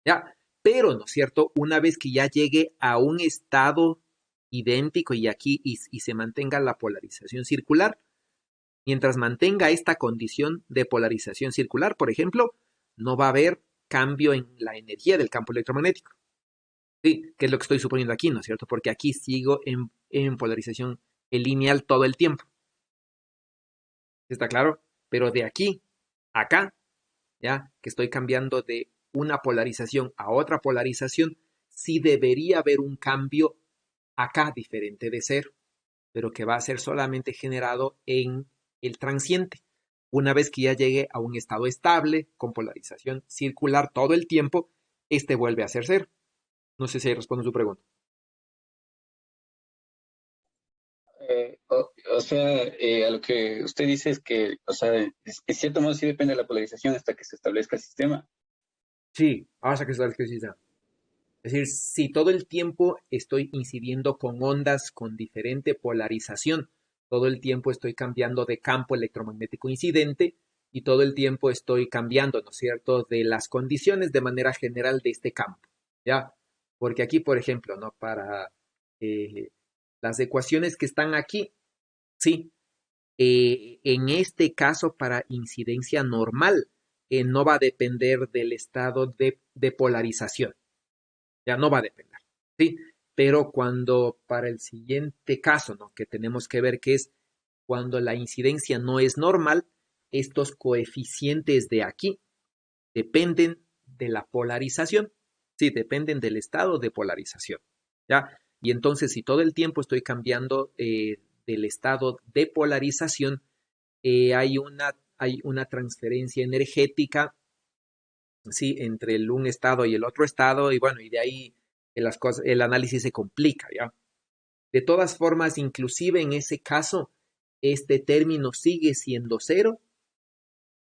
¿Ya? Pero, ¿no es cierto? Una vez que ya llegue a un estado idéntico y aquí y se mantenga la polarización circular, mientras mantenga esta condición de polarización circular, por ejemplo, no va a haber cambio en la energía del campo electromagnético. Sí, que es lo que estoy suponiendo aquí, ¿no es cierto? Porque aquí sigo en polarización lineal todo el tiempo. ¿Está claro? Pero de aquí a acá, ya que estoy cambiando de una polarización a otra polarización, sí debería haber un cambio acá diferente de cero, pero que va a ser solamente generado en el transiente. Una vez que ya llegue a un estado estable, con polarización circular todo el tiempo, este vuelve a ser cero. No sé si ahí respondo su pregunta. O sea, a lo que usted dice es que, o sea, en cierto modo sí depende de la polarización hasta que se establezca el sistema. Sí, hasta que se que sí. Es decir, si todo el tiempo estoy incidiendo con ondas con diferente polarización, todo el tiempo estoy cambiando de campo electromagnético incidente y todo el tiempo estoy cambiando, ¿no es cierto?, de las condiciones de manera general de este campo, ¿ya? Porque aquí, por ejemplo, ¿no? Para eh, las ecuaciones que están aquí, sí, en este caso para incidencia normal, no va a depender del estado de polarización, ya no va a depender, ¿sí? Pero cuando para el siguiente caso, ¿no? Que tenemos que ver que es cuando la incidencia no es normal, estos coeficientes de aquí dependen de la polarización, sí, dependen del estado de polarización, ¿ya? Y entonces, si todo el tiempo estoy cambiando del estado de polarización, hay una transferencia energética, sí, entre un estado y el otro estado, y bueno, y de ahí el análisis se complica, ¿ya? De todas formas, inclusive en ese caso, este término sigue siendo cero,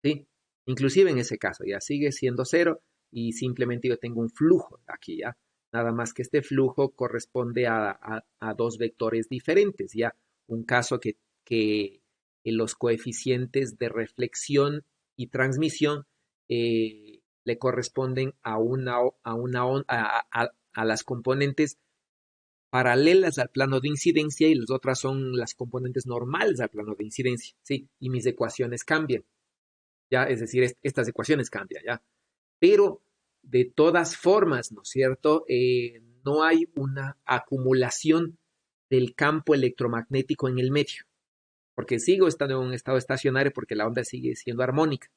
¿sí? Inclusive en ese caso, ya sigue siendo cero y simplemente yo tengo un flujo aquí, ¿ya? Nada más que este flujo corresponde a dos vectores diferentes, ¿ya? Un caso que los coeficientes de reflexión y transmisión le corresponden a las componentes paralelas al plano de incidencia y las otras son las componentes normales al plano de incidencia, ¿sí? Y mis ecuaciones cambian, ¿ya? Es decir, estas ecuaciones cambian, ¿ya? Pero de todas formas, ¿no es cierto? No hay una acumulación del campo electromagnético en el medio, porque sigo estando en un estado estacionario porque la onda sigue siendo armónica.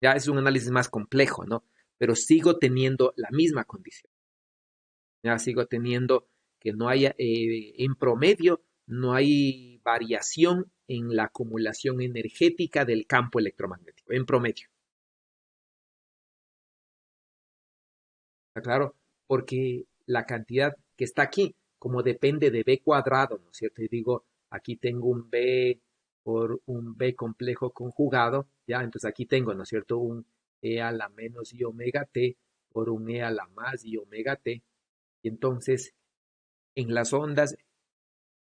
Ya es un análisis más complejo, ¿no? Pero sigo teniendo la misma condición. Ya sigo teniendo que no haya, en promedio, no hay variación en la acumulación energética del campo electromagnético, en promedio. ¿Está claro? Porque la cantidad que está aquí, como depende de B cuadrado, ¿no es cierto? Y digo, aquí tengo un B por un B complejo conjugado, ¿ya? Entonces aquí tengo, ¿no es cierto? Un E a la menos I omega T por un E a la más I omega T. Y entonces, en las ondas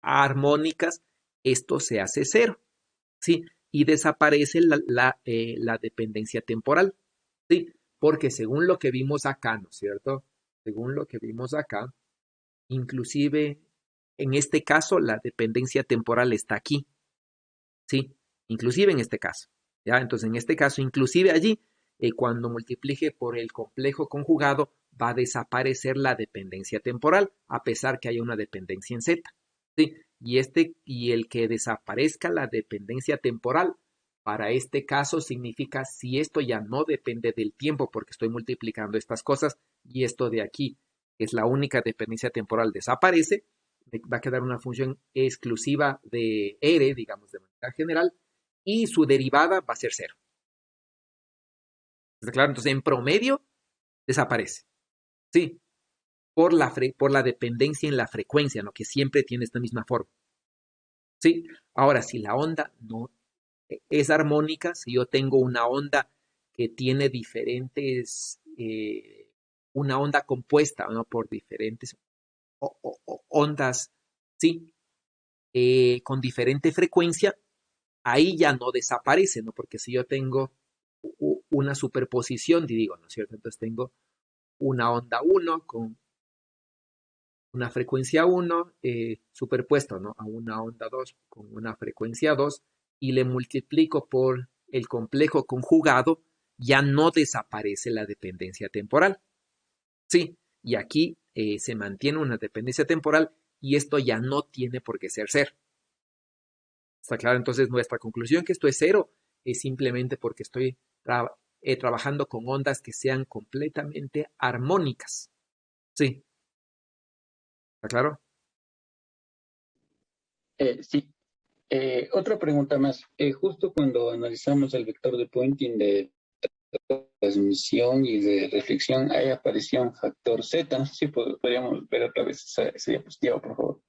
armónicas, esto se hace cero, ¿sí? Y desaparece la dependencia temporal, ¿sí? Porque según lo que vimos acá, ¿no es cierto? Según lo que vimos acá, inclusive en este caso la dependencia temporal está aquí, ¿sí? Inclusive en este caso, ¿ya? Entonces en este caso, inclusive allí, cuando multiplique por el complejo conjugado, va a desaparecer la dependencia temporal, a pesar que haya una dependencia en Z, ¿sí? Y el que desaparezca la dependencia temporal, para este caso significa si esto ya no depende del tiempo, porque estoy multiplicando estas cosas, y esto de aquí, que es la única dependencia temporal, desaparece, va a quedar una función exclusiva de R, digamos, de manera general, y su derivada va a ser cero. ¿Está claro? Entonces, en promedio, desaparece. Sí, por la dependencia en la frecuencia, ¿no? Que siempre tiene esta misma forma. Sí, ahora, si la onda no es armónica, si yo tengo una onda que tiene diferentes, una onda compuesta, ¿no? Por diferentes ondas, ¿sí? Con diferente frecuencia, ahí ya no desaparece, ¿no? Porque si yo tengo una superposición, digo, ¿no es cierto? Entonces tengo una onda 1 con una frecuencia 1 superpuesto, ¿no? A una onda 2 con una frecuencia 2 y le multiplico por el complejo conjugado, ya no desaparece la dependencia temporal. Sí, y aquí se mantiene una dependencia temporal y esto ya no tiene por qué ser cero. ¿Está claro? Entonces nuestra conclusión que esto es cero es simplemente porque estoy trabajando con ondas que sean completamente armónicas. Sí, ¿está claro? Sí. Otra pregunta más. Justo cuando analizamos el vector de Poynting de transmisión y de reflexión, ahí aparecía un factor Z. No sé si podríamos ver otra vez esa diapositiva, por favor.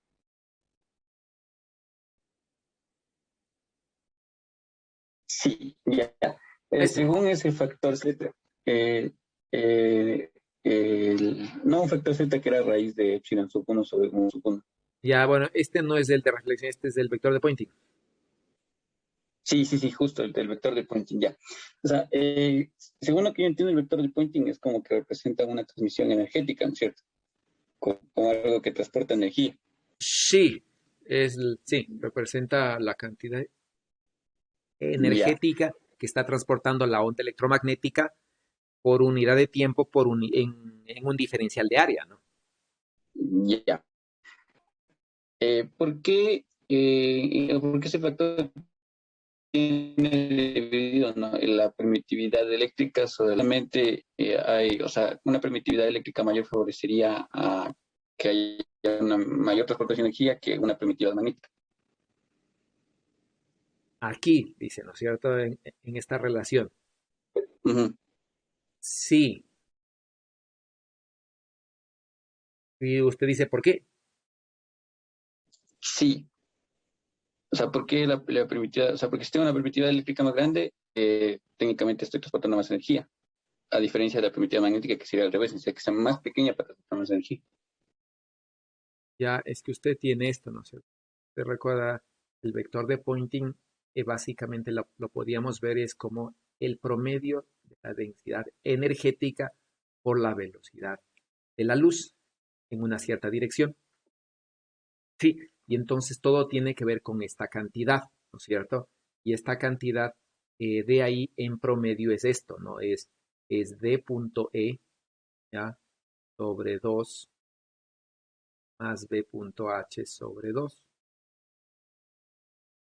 Sí, ya. Según ese factor Z, eh, eh, no un factor Z que era raíz de epsilon sub 1 sobre 1 sub 1. Ya, bueno, este no es el de reflexión, este es el vector de Poynting. Sí, sí, sí, justo, el del vector de Poynting, ya. O sea, según lo que yo entiendo, el vector de Poynting es como que representa una transmisión energética, ¿no es cierto? Como algo que transporta energía. Sí, sí, representa la cantidad Ya, energética que está transportando la onda electromagnética por unidad de tiempo en un diferencial de área, ¿no? ya. ¿Por qué ese factor tiene dividido, ¿no? La permitividad eléctrica solamente hay, o sea, una permitividad eléctrica mayor favorecería a que haya una mayor transportación de energía que una permitividad magnética. Aquí, dice, ¿no es cierto? En esta relación. Ujú. Sí. Y usted dice, ¿por qué? Sí, o sea, porque la permitividad, o sea, porque si tengo una permitividad eléctrica más grande, técnicamente estoy transportando más energía, a diferencia de la permitividad magnética que sería al revés, necesita que sea más pequeña para transportar más energía. Ya es que usted tiene esto, ¿no es cierto? Usted recuerda el vector de Poynting, básicamente lo podíamos ver es como el promedio de la densidad energética por la velocidad de la luz en una cierta dirección. Sí, y entonces todo tiene que ver con esta cantidad, ¿no es cierto? Y esta cantidad de ahí en promedio es esto, ¿no? Es D punto E, ¿ya? Sobre 2 más B punto H sobre 2.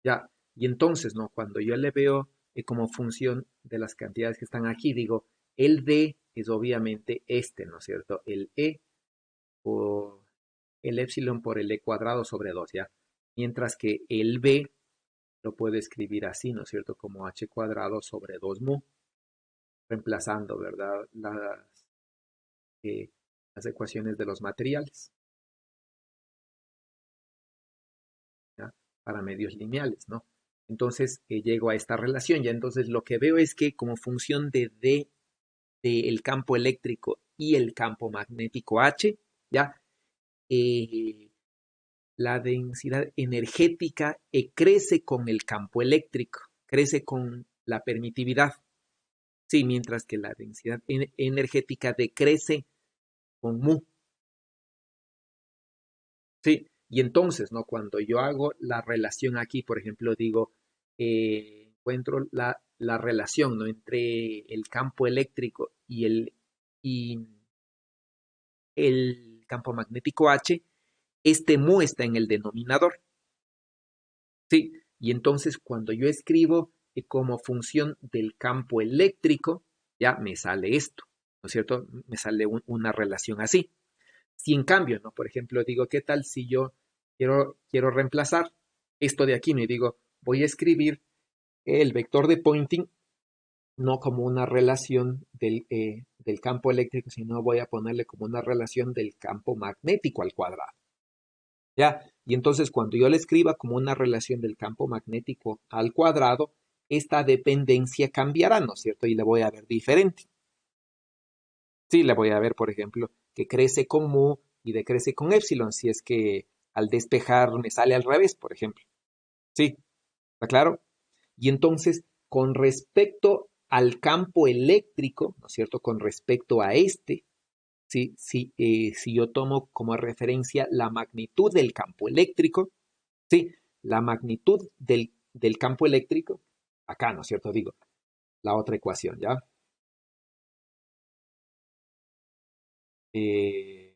Ya, y entonces, ¿no? Cuando yo le veo como función de las cantidades que están aquí, digo, el D es obviamente este, ¿no es cierto? El E por el epsilon por el E cuadrado sobre 2, ¿ya? Mientras que el B lo puedo escribir así, ¿no es cierto? Como H cuadrado sobre 2 mu, reemplazando, ¿verdad? Eh, las ecuaciones de los materiales, ¿ya? Para medios lineales, ¿no? Entonces llego a esta relación, ya entonces lo que veo es que como función de D del campo eléctrico y el campo magnético H, ya la densidad energética crece con el campo eléctrico, crece con la permitividad, sí, mientras que la densidad energética decrece con mu, sí, y entonces, ¿no? Cuando yo hago la relación aquí, por ejemplo, digo, encuentro la relación, ¿no? Entre el campo eléctrico y el campo magnético H, este mu está en el denominador, ¿sí? Y entonces cuando yo escribo como función del campo eléctrico, ya me sale esto, ¿no es cierto? Me sale una relación así. Si en cambio, ¿no? Por ejemplo, digo, ¿qué tal si yo quiero reemplazar esto de aquí? Me digo, voy a escribir el vector de Poynting no como una relación del campo eléctrico, sino voy a ponerle como una relación del campo magnético al cuadrado. ¿Ya? Y entonces cuando yo le escriba como una relación del campo magnético al cuadrado, esta dependencia cambiará, ¿no es cierto? Y le voy a ver diferente. Sí, le voy a ver, por ejemplo, que crece con mu y decrece con epsilon, si es que al despejar me sale al revés, por ejemplo. Sí, ¿está claro? Y entonces, con respecto al campo eléctrico, ¿no es cierto? Con respecto a este, ¿sí? Si yo tomo como referencia la magnitud del campo eléctrico, ¿sí? La magnitud del campo eléctrico, acá, ¿no es cierto? Digo, la otra ecuación, ¿ya? Eh,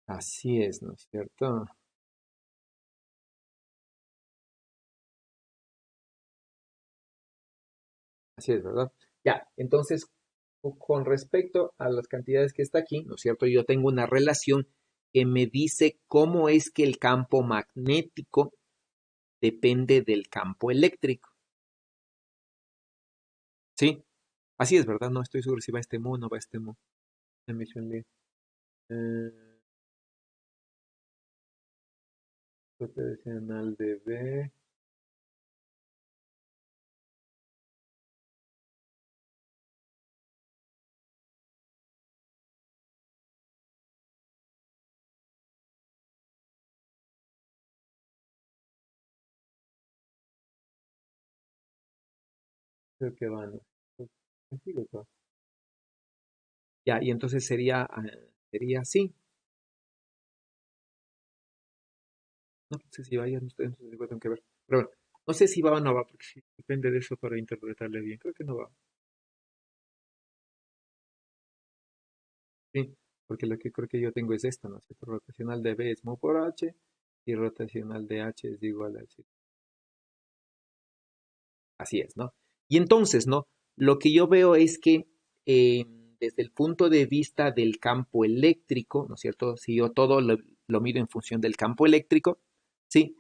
así es, ¿no es cierto? Así es, ¿verdad? Ya, entonces, con respecto a las cantidades que está aquí, ¿no es cierto? Yo tengo una relación que me dice cómo es que el campo magnético depende del campo eléctrico, ¿sí? Así es, ¿verdad? No estoy seguro si va este mu o no va este mu. Eh, Proporcional de B. Creo que van. Ya, y entonces sería así. No sé si vaya, no sé si tengo que ver. Pero bueno, no sé si va o no va, porque sí, depende de eso para interpretarle bien. Creo que no va. Sí, porque lo que creo que yo tengo es esto, ¿no? ¿Cierto? Rotacional de B es mu por H y rotacional de H es igual a H. Así es, ¿no? Y entonces, ¿no? Lo que yo veo es que eh, desde el punto de vista del campo eléctrico, ¿no es cierto? Si yo todo lo mido en función del campo eléctrico, ¿sí?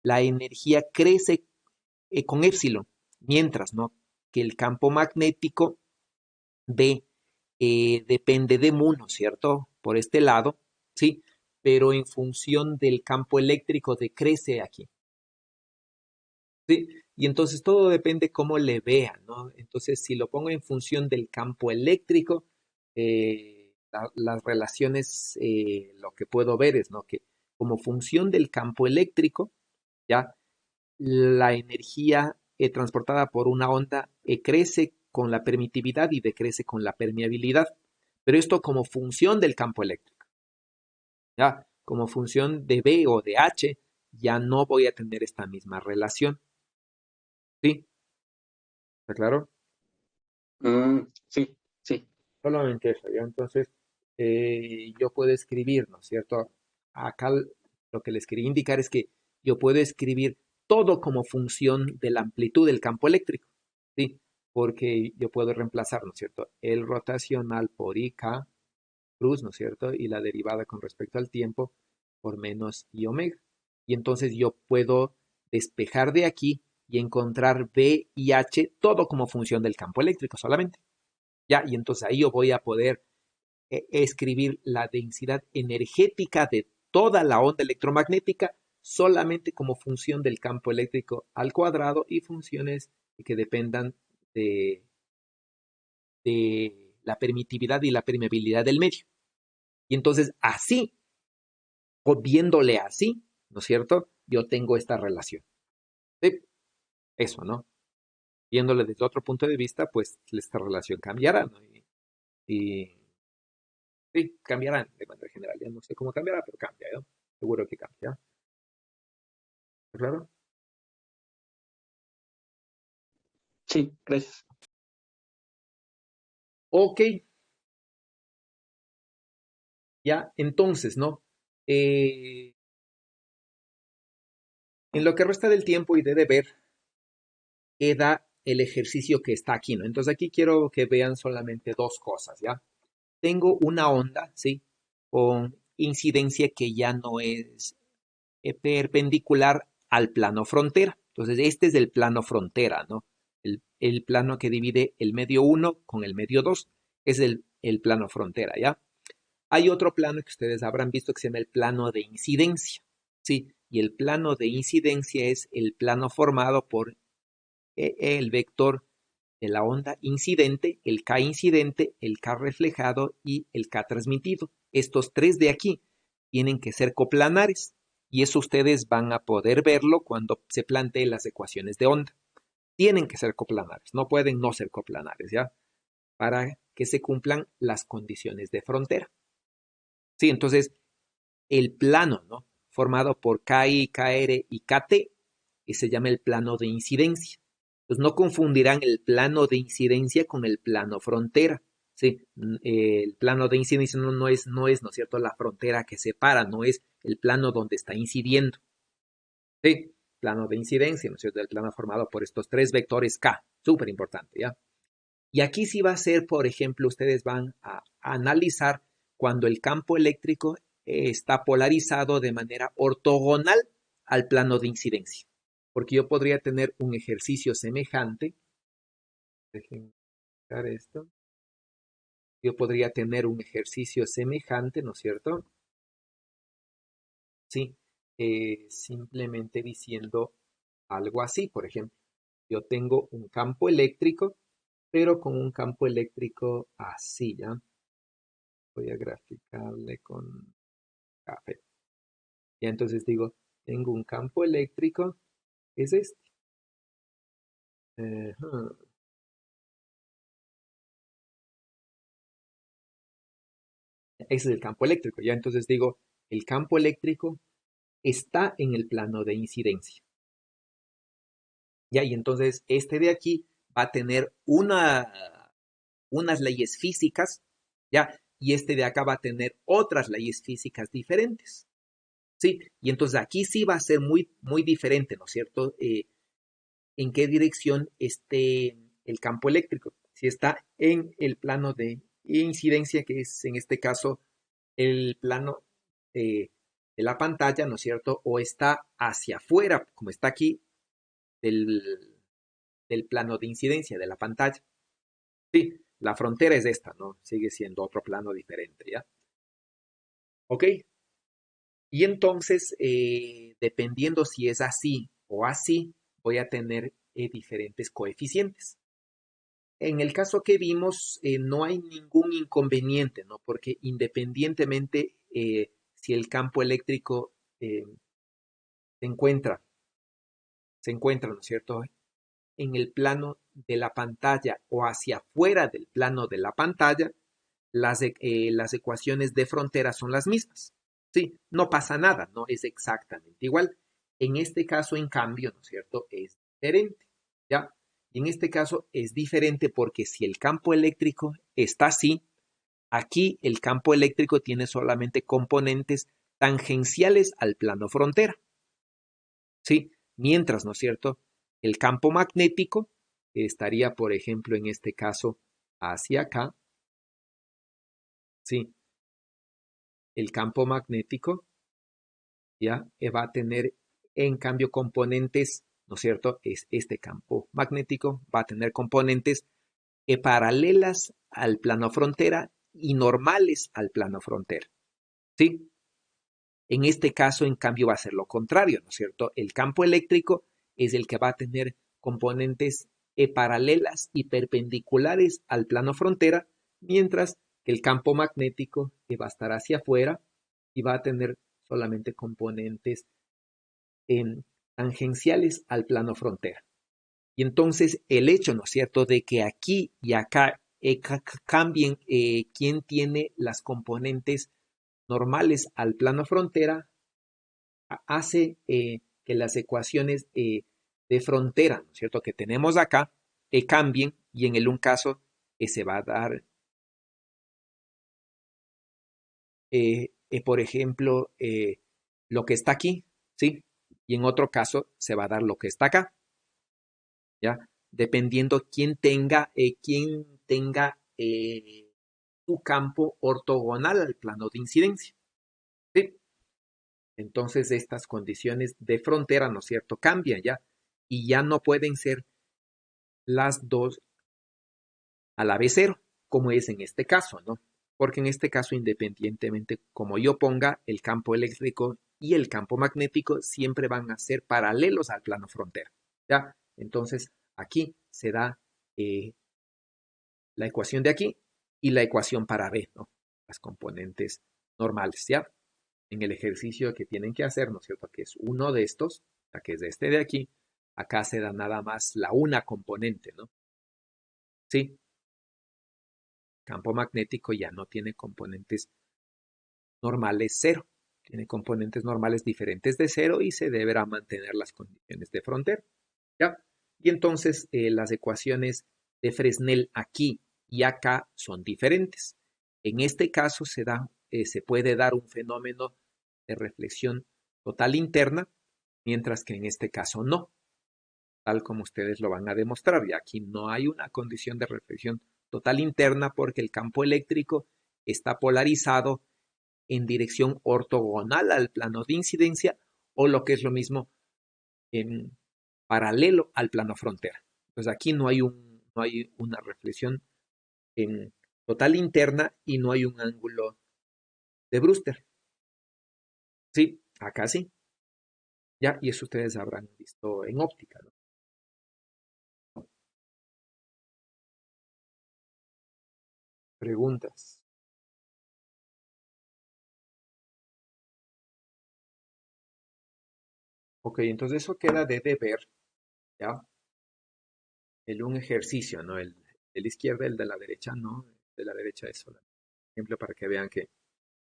La energía crece con epsilon, mientras, ¿no? Que el campo magnético B depende de mu, ¿no es cierto? Por este lado, ¿sí? Pero en función del campo eléctrico decrece aquí. Sí, y entonces todo depende cómo le vean, ¿no? Entonces, si lo pongo en función del campo eléctrico, las relaciones, lo que puedo ver es, ¿no? Que como función del campo eléctrico, ya la energía transportada por una onda crece con la permitividad y decrece con la permeabilidad. Pero esto como función del campo eléctrico. Ya, como función de B o de H, ya no voy a tener esta misma relación. ¿Sí? ¿Está claro? Sí, sí. Solamente eso, ¿ya? Entonces, yo puedo escribir, ¿no es cierto? Acá lo que les quería indicar es que yo puedo escribir todo como función de la amplitud del campo eléctrico, ¿sí? Porque yo puedo reemplazar, ¿no es cierto? El rotacional por IK cruz, ¿no es cierto? Y la derivada con respecto al tiempo por menos I omega. Y entonces yo puedo despejar de aquí y encontrar B y H todo como función del campo eléctrico solamente. Ya, y entonces ahí yo voy a poder escribir la densidad energética de toda la onda electromagnética solamente como función del campo eléctrico al cuadrado y funciones que dependan de, de la permitividad y la permeabilidad del medio. Y entonces así, o viéndole así, ¿no es cierto? Yo tengo esta relación. ¿Sí? Eso, ¿no? Viéndole desde otro punto de vista, pues esta relación cambiará, ¿no? Y sí, cambiarán de manera general. Ya no sé cómo cambiará, pero cambia, ¿no? Seguro que cambia. ¿Está claro? Sí, gracias. Ok, ya, entonces, ¿no? Eh, en lo que resta del tiempo y de deber, queda el ejercicio que está aquí, ¿no? Entonces aquí quiero que vean solamente dos cosas, ¿ya? Tengo una onda, ¿sí? Con incidencia que ya no es perpendicular al plano frontera. Entonces, este es el plano frontera, ¿no? El plano que divide el medio 1 con el medio 2 es el plano frontera, ¿ya? Hay otro plano que ustedes habrán visto que se llama el plano de incidencia, ¿sí? Y el plano de incidencia es el plano formado por el vector de la onda incidente, el K incidente, el K reflejado y el K transmitido. Estos tres de aquí tienen que ser coplanares y eso ustedes van a poder verlo cuando se planteen las ecuaciones de onda. Tienen que ser coplanares, no pueden no ser coplanares, ¿ya? Para que se cumplan las condiciones de frontera. Sí, entonces el plano, ¿no? Formado por KI, KR y KT, que se llama el plano de incidencia. Pues no confundirán el plano de incidencia con el plano frontera. Sí, el plano de incidencia no es, ¿no es cierto?, la frontera que separa, no es el plano donde está incidiendo. Sí, plano de incidencia, ¿no es cierto?, el plano formado por estos tres vectores K, súper importante, ¿ya? Y aquí sí va a ser, por ejemplo, ustedes van a analizar cuando el campo eléctrico está polarizado de manera ortogonal al plano de incidencia. Porque yo podría tener un ejercicio semejante. Dejen buscar esto. Yo podría tener un ejercicio semejante, ¿no es cierto? Sí, simplemente diciendo algo así, por ejemplo. Yo tengo un campo eléctrico, pero con un campo eléctrico así, ¿ya? Voy a graficarle con café. Y entonces digo, tengo un campo eléctrico, es este. Ajá. Ese es el campo eléctrico. Ya entonces digo, el campo eléctrico está en el plano de incidencia. Ya, y entonces este de aquí va a tener unas leyes físicas, ya, y este de acá va a tener otras leyes físicas diferentes. Sí, y entonces aquí sí va a ser muy, muy diferente, ¿no es cierto? En qué dirección esté el campo eléctrico. Si está en el plano de incidencia, que es en este caso el plano de la pantalla, ¿no es cierto? O está hacia afuera, como está aquí, del, del plano de incidencia de la pantalla. Sí, la frontera es esta, ¿no? Sigue siendo otro plano diferente, ¿ya? ¿Ok? Y entonces, dependiendo si es así o así, voy a tener diferentes coeficientes. En el caso que vimos, no hay ningún inconveniente, ¿no? Porque independientemente si el campo eléctrico se encuentra, ¿no es cierto?, en el plano de la pantalla o hacia afuera del plano de la pantalla, las ecuaciones de frontera son las mismas. Sí, no pasa nada, no es exactamente igual. En este caso, en cambio, ¿no es cierto?, es diferente, ¿ya? Y en este caso es diferente porque si el campo eléctrico está así, aquí el campo eléctrico tiene solamente componentes tangenciales al plano frontera, ¿sí? Mientras, ¿no es cierto?, el campo magnético estaría, por ejemplo, en este caso, hacia acá, ¿sí? El campo magnético ya va a tener, en cambio, componentes, ¿no es cierto? Es este campo magnético va a tener componentes paralelas al plano frontera y normales al plano frontera, ¿sí? En este caso, en cambio, va a ser lo contrario, ¿no es cierto? El campo eléctrico es el que va a tener componentes paralelas y perpendiculares al plano frontera, mientras que el campo magnético va a estar hacia afuera y va a tener solamente componentes tangenciales al plano frontera. Y entonces el hecho, ¿no es cierto?, de que aquí y acá cambien quién tiene las componentes normales al plano frontera, hace que las ecuaciones de frontera, ¿no es cierto?, que tenemos acá, cambien y en el un caso se va a dar, por ejemplo, lo que está aquí, ¿sí? Y en otro caso se va a dar lo que está acá, ¿ya? Dependiendo quién tenga su campo ortogonal al plano de incidencia, ¿sí? Entonces estas condiciones de frontera, ¿no es cierto?, cambian ya y ya no pueden ser las dos a la vez cero, como es en este caso, ¿no? Porque en este caso, independientemente como yo ponga, el campo eléctrico y el campo magnético siempre van a ser paralelos al plano frontera, ¿ya? Entonces, aquí se da la ecuación de aquí y la ecuación para B, ¿no? Las componentes normales, ¿ya? En el ejercicio que tienen que hacer, ¿no es cierto?, que es uno de estos, la que es de este de aquí, acá se da nada más la una componente, ¿no? Sí, campo magnético ya no tiene componentes normales cero, tiene componentes normales diferentes de cero y se deberá mantener las condiciones de frontera, ¿ya? Y entonces las ecuaciones de Fresnel aquí y acá son diferentes. En este caso se puede dar un fenómeno de reflexión total interna, mientras que en este caso no, tal como ustedes lo van a demostrar. Y aquí no hay una condición de reflexión total interna porque el campo eléctrico está polarizado en dirección ortogonal al plano de incidencia o lo que es lo mismo, en paralelo al plano frontera. Entonces aquí no hay una reflexión en total interna y no hay un ángulo de Brewster. Sí, acá sí. Ya, y eso ustedes habrán visto en óptica, ¿no? Preguntas. Ok, entonces eso queda de deber, ¿ya? Un ejercicio, ¿no? El de la izquierda, el de la derecha, no. El de la derecha es solo ejemplo para que vean que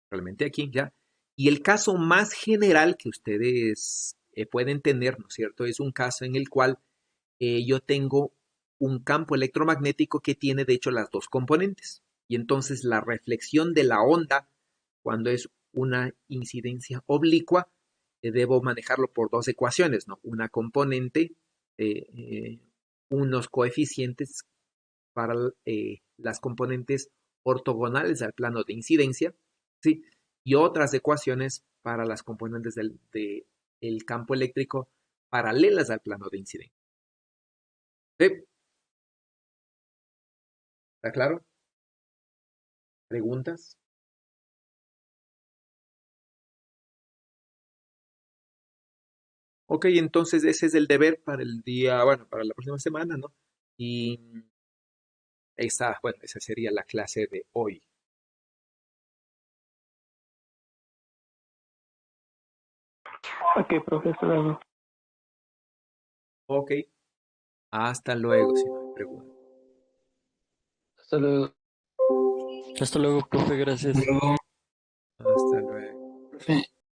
realmente aquí, ¿ya? Y el caso más general que ustedes pueden tener, ¿no es cierto?, es un caso en el cual yo tengo un campo electromagnético que tiene, de hecho, las dos componentes. Y entonces la reflexión de la onda, cuando es una incidencia oblicua, debo manejarlo por dos ecuaciones, ¿no? Una componente, eh, eh, unos coeficientes para las componentes ortogonales al plano de incidencia, ¿sí? Y otras ecuaciones para las componentes del campo eléctrico paralelas al plano de incidencia. ¿Sí? ¿Está claro? ¿Preguntas? Ok, entonces ese es el deber para el día, bueno, para la próxima semana, ¿no? Y Esa sería la clase de hoy. Ok, profesor. Ok, hasta luego si no hay preguntas. Hasta luego. Hasta luego, profe, gracias. Hasta luego. Profe,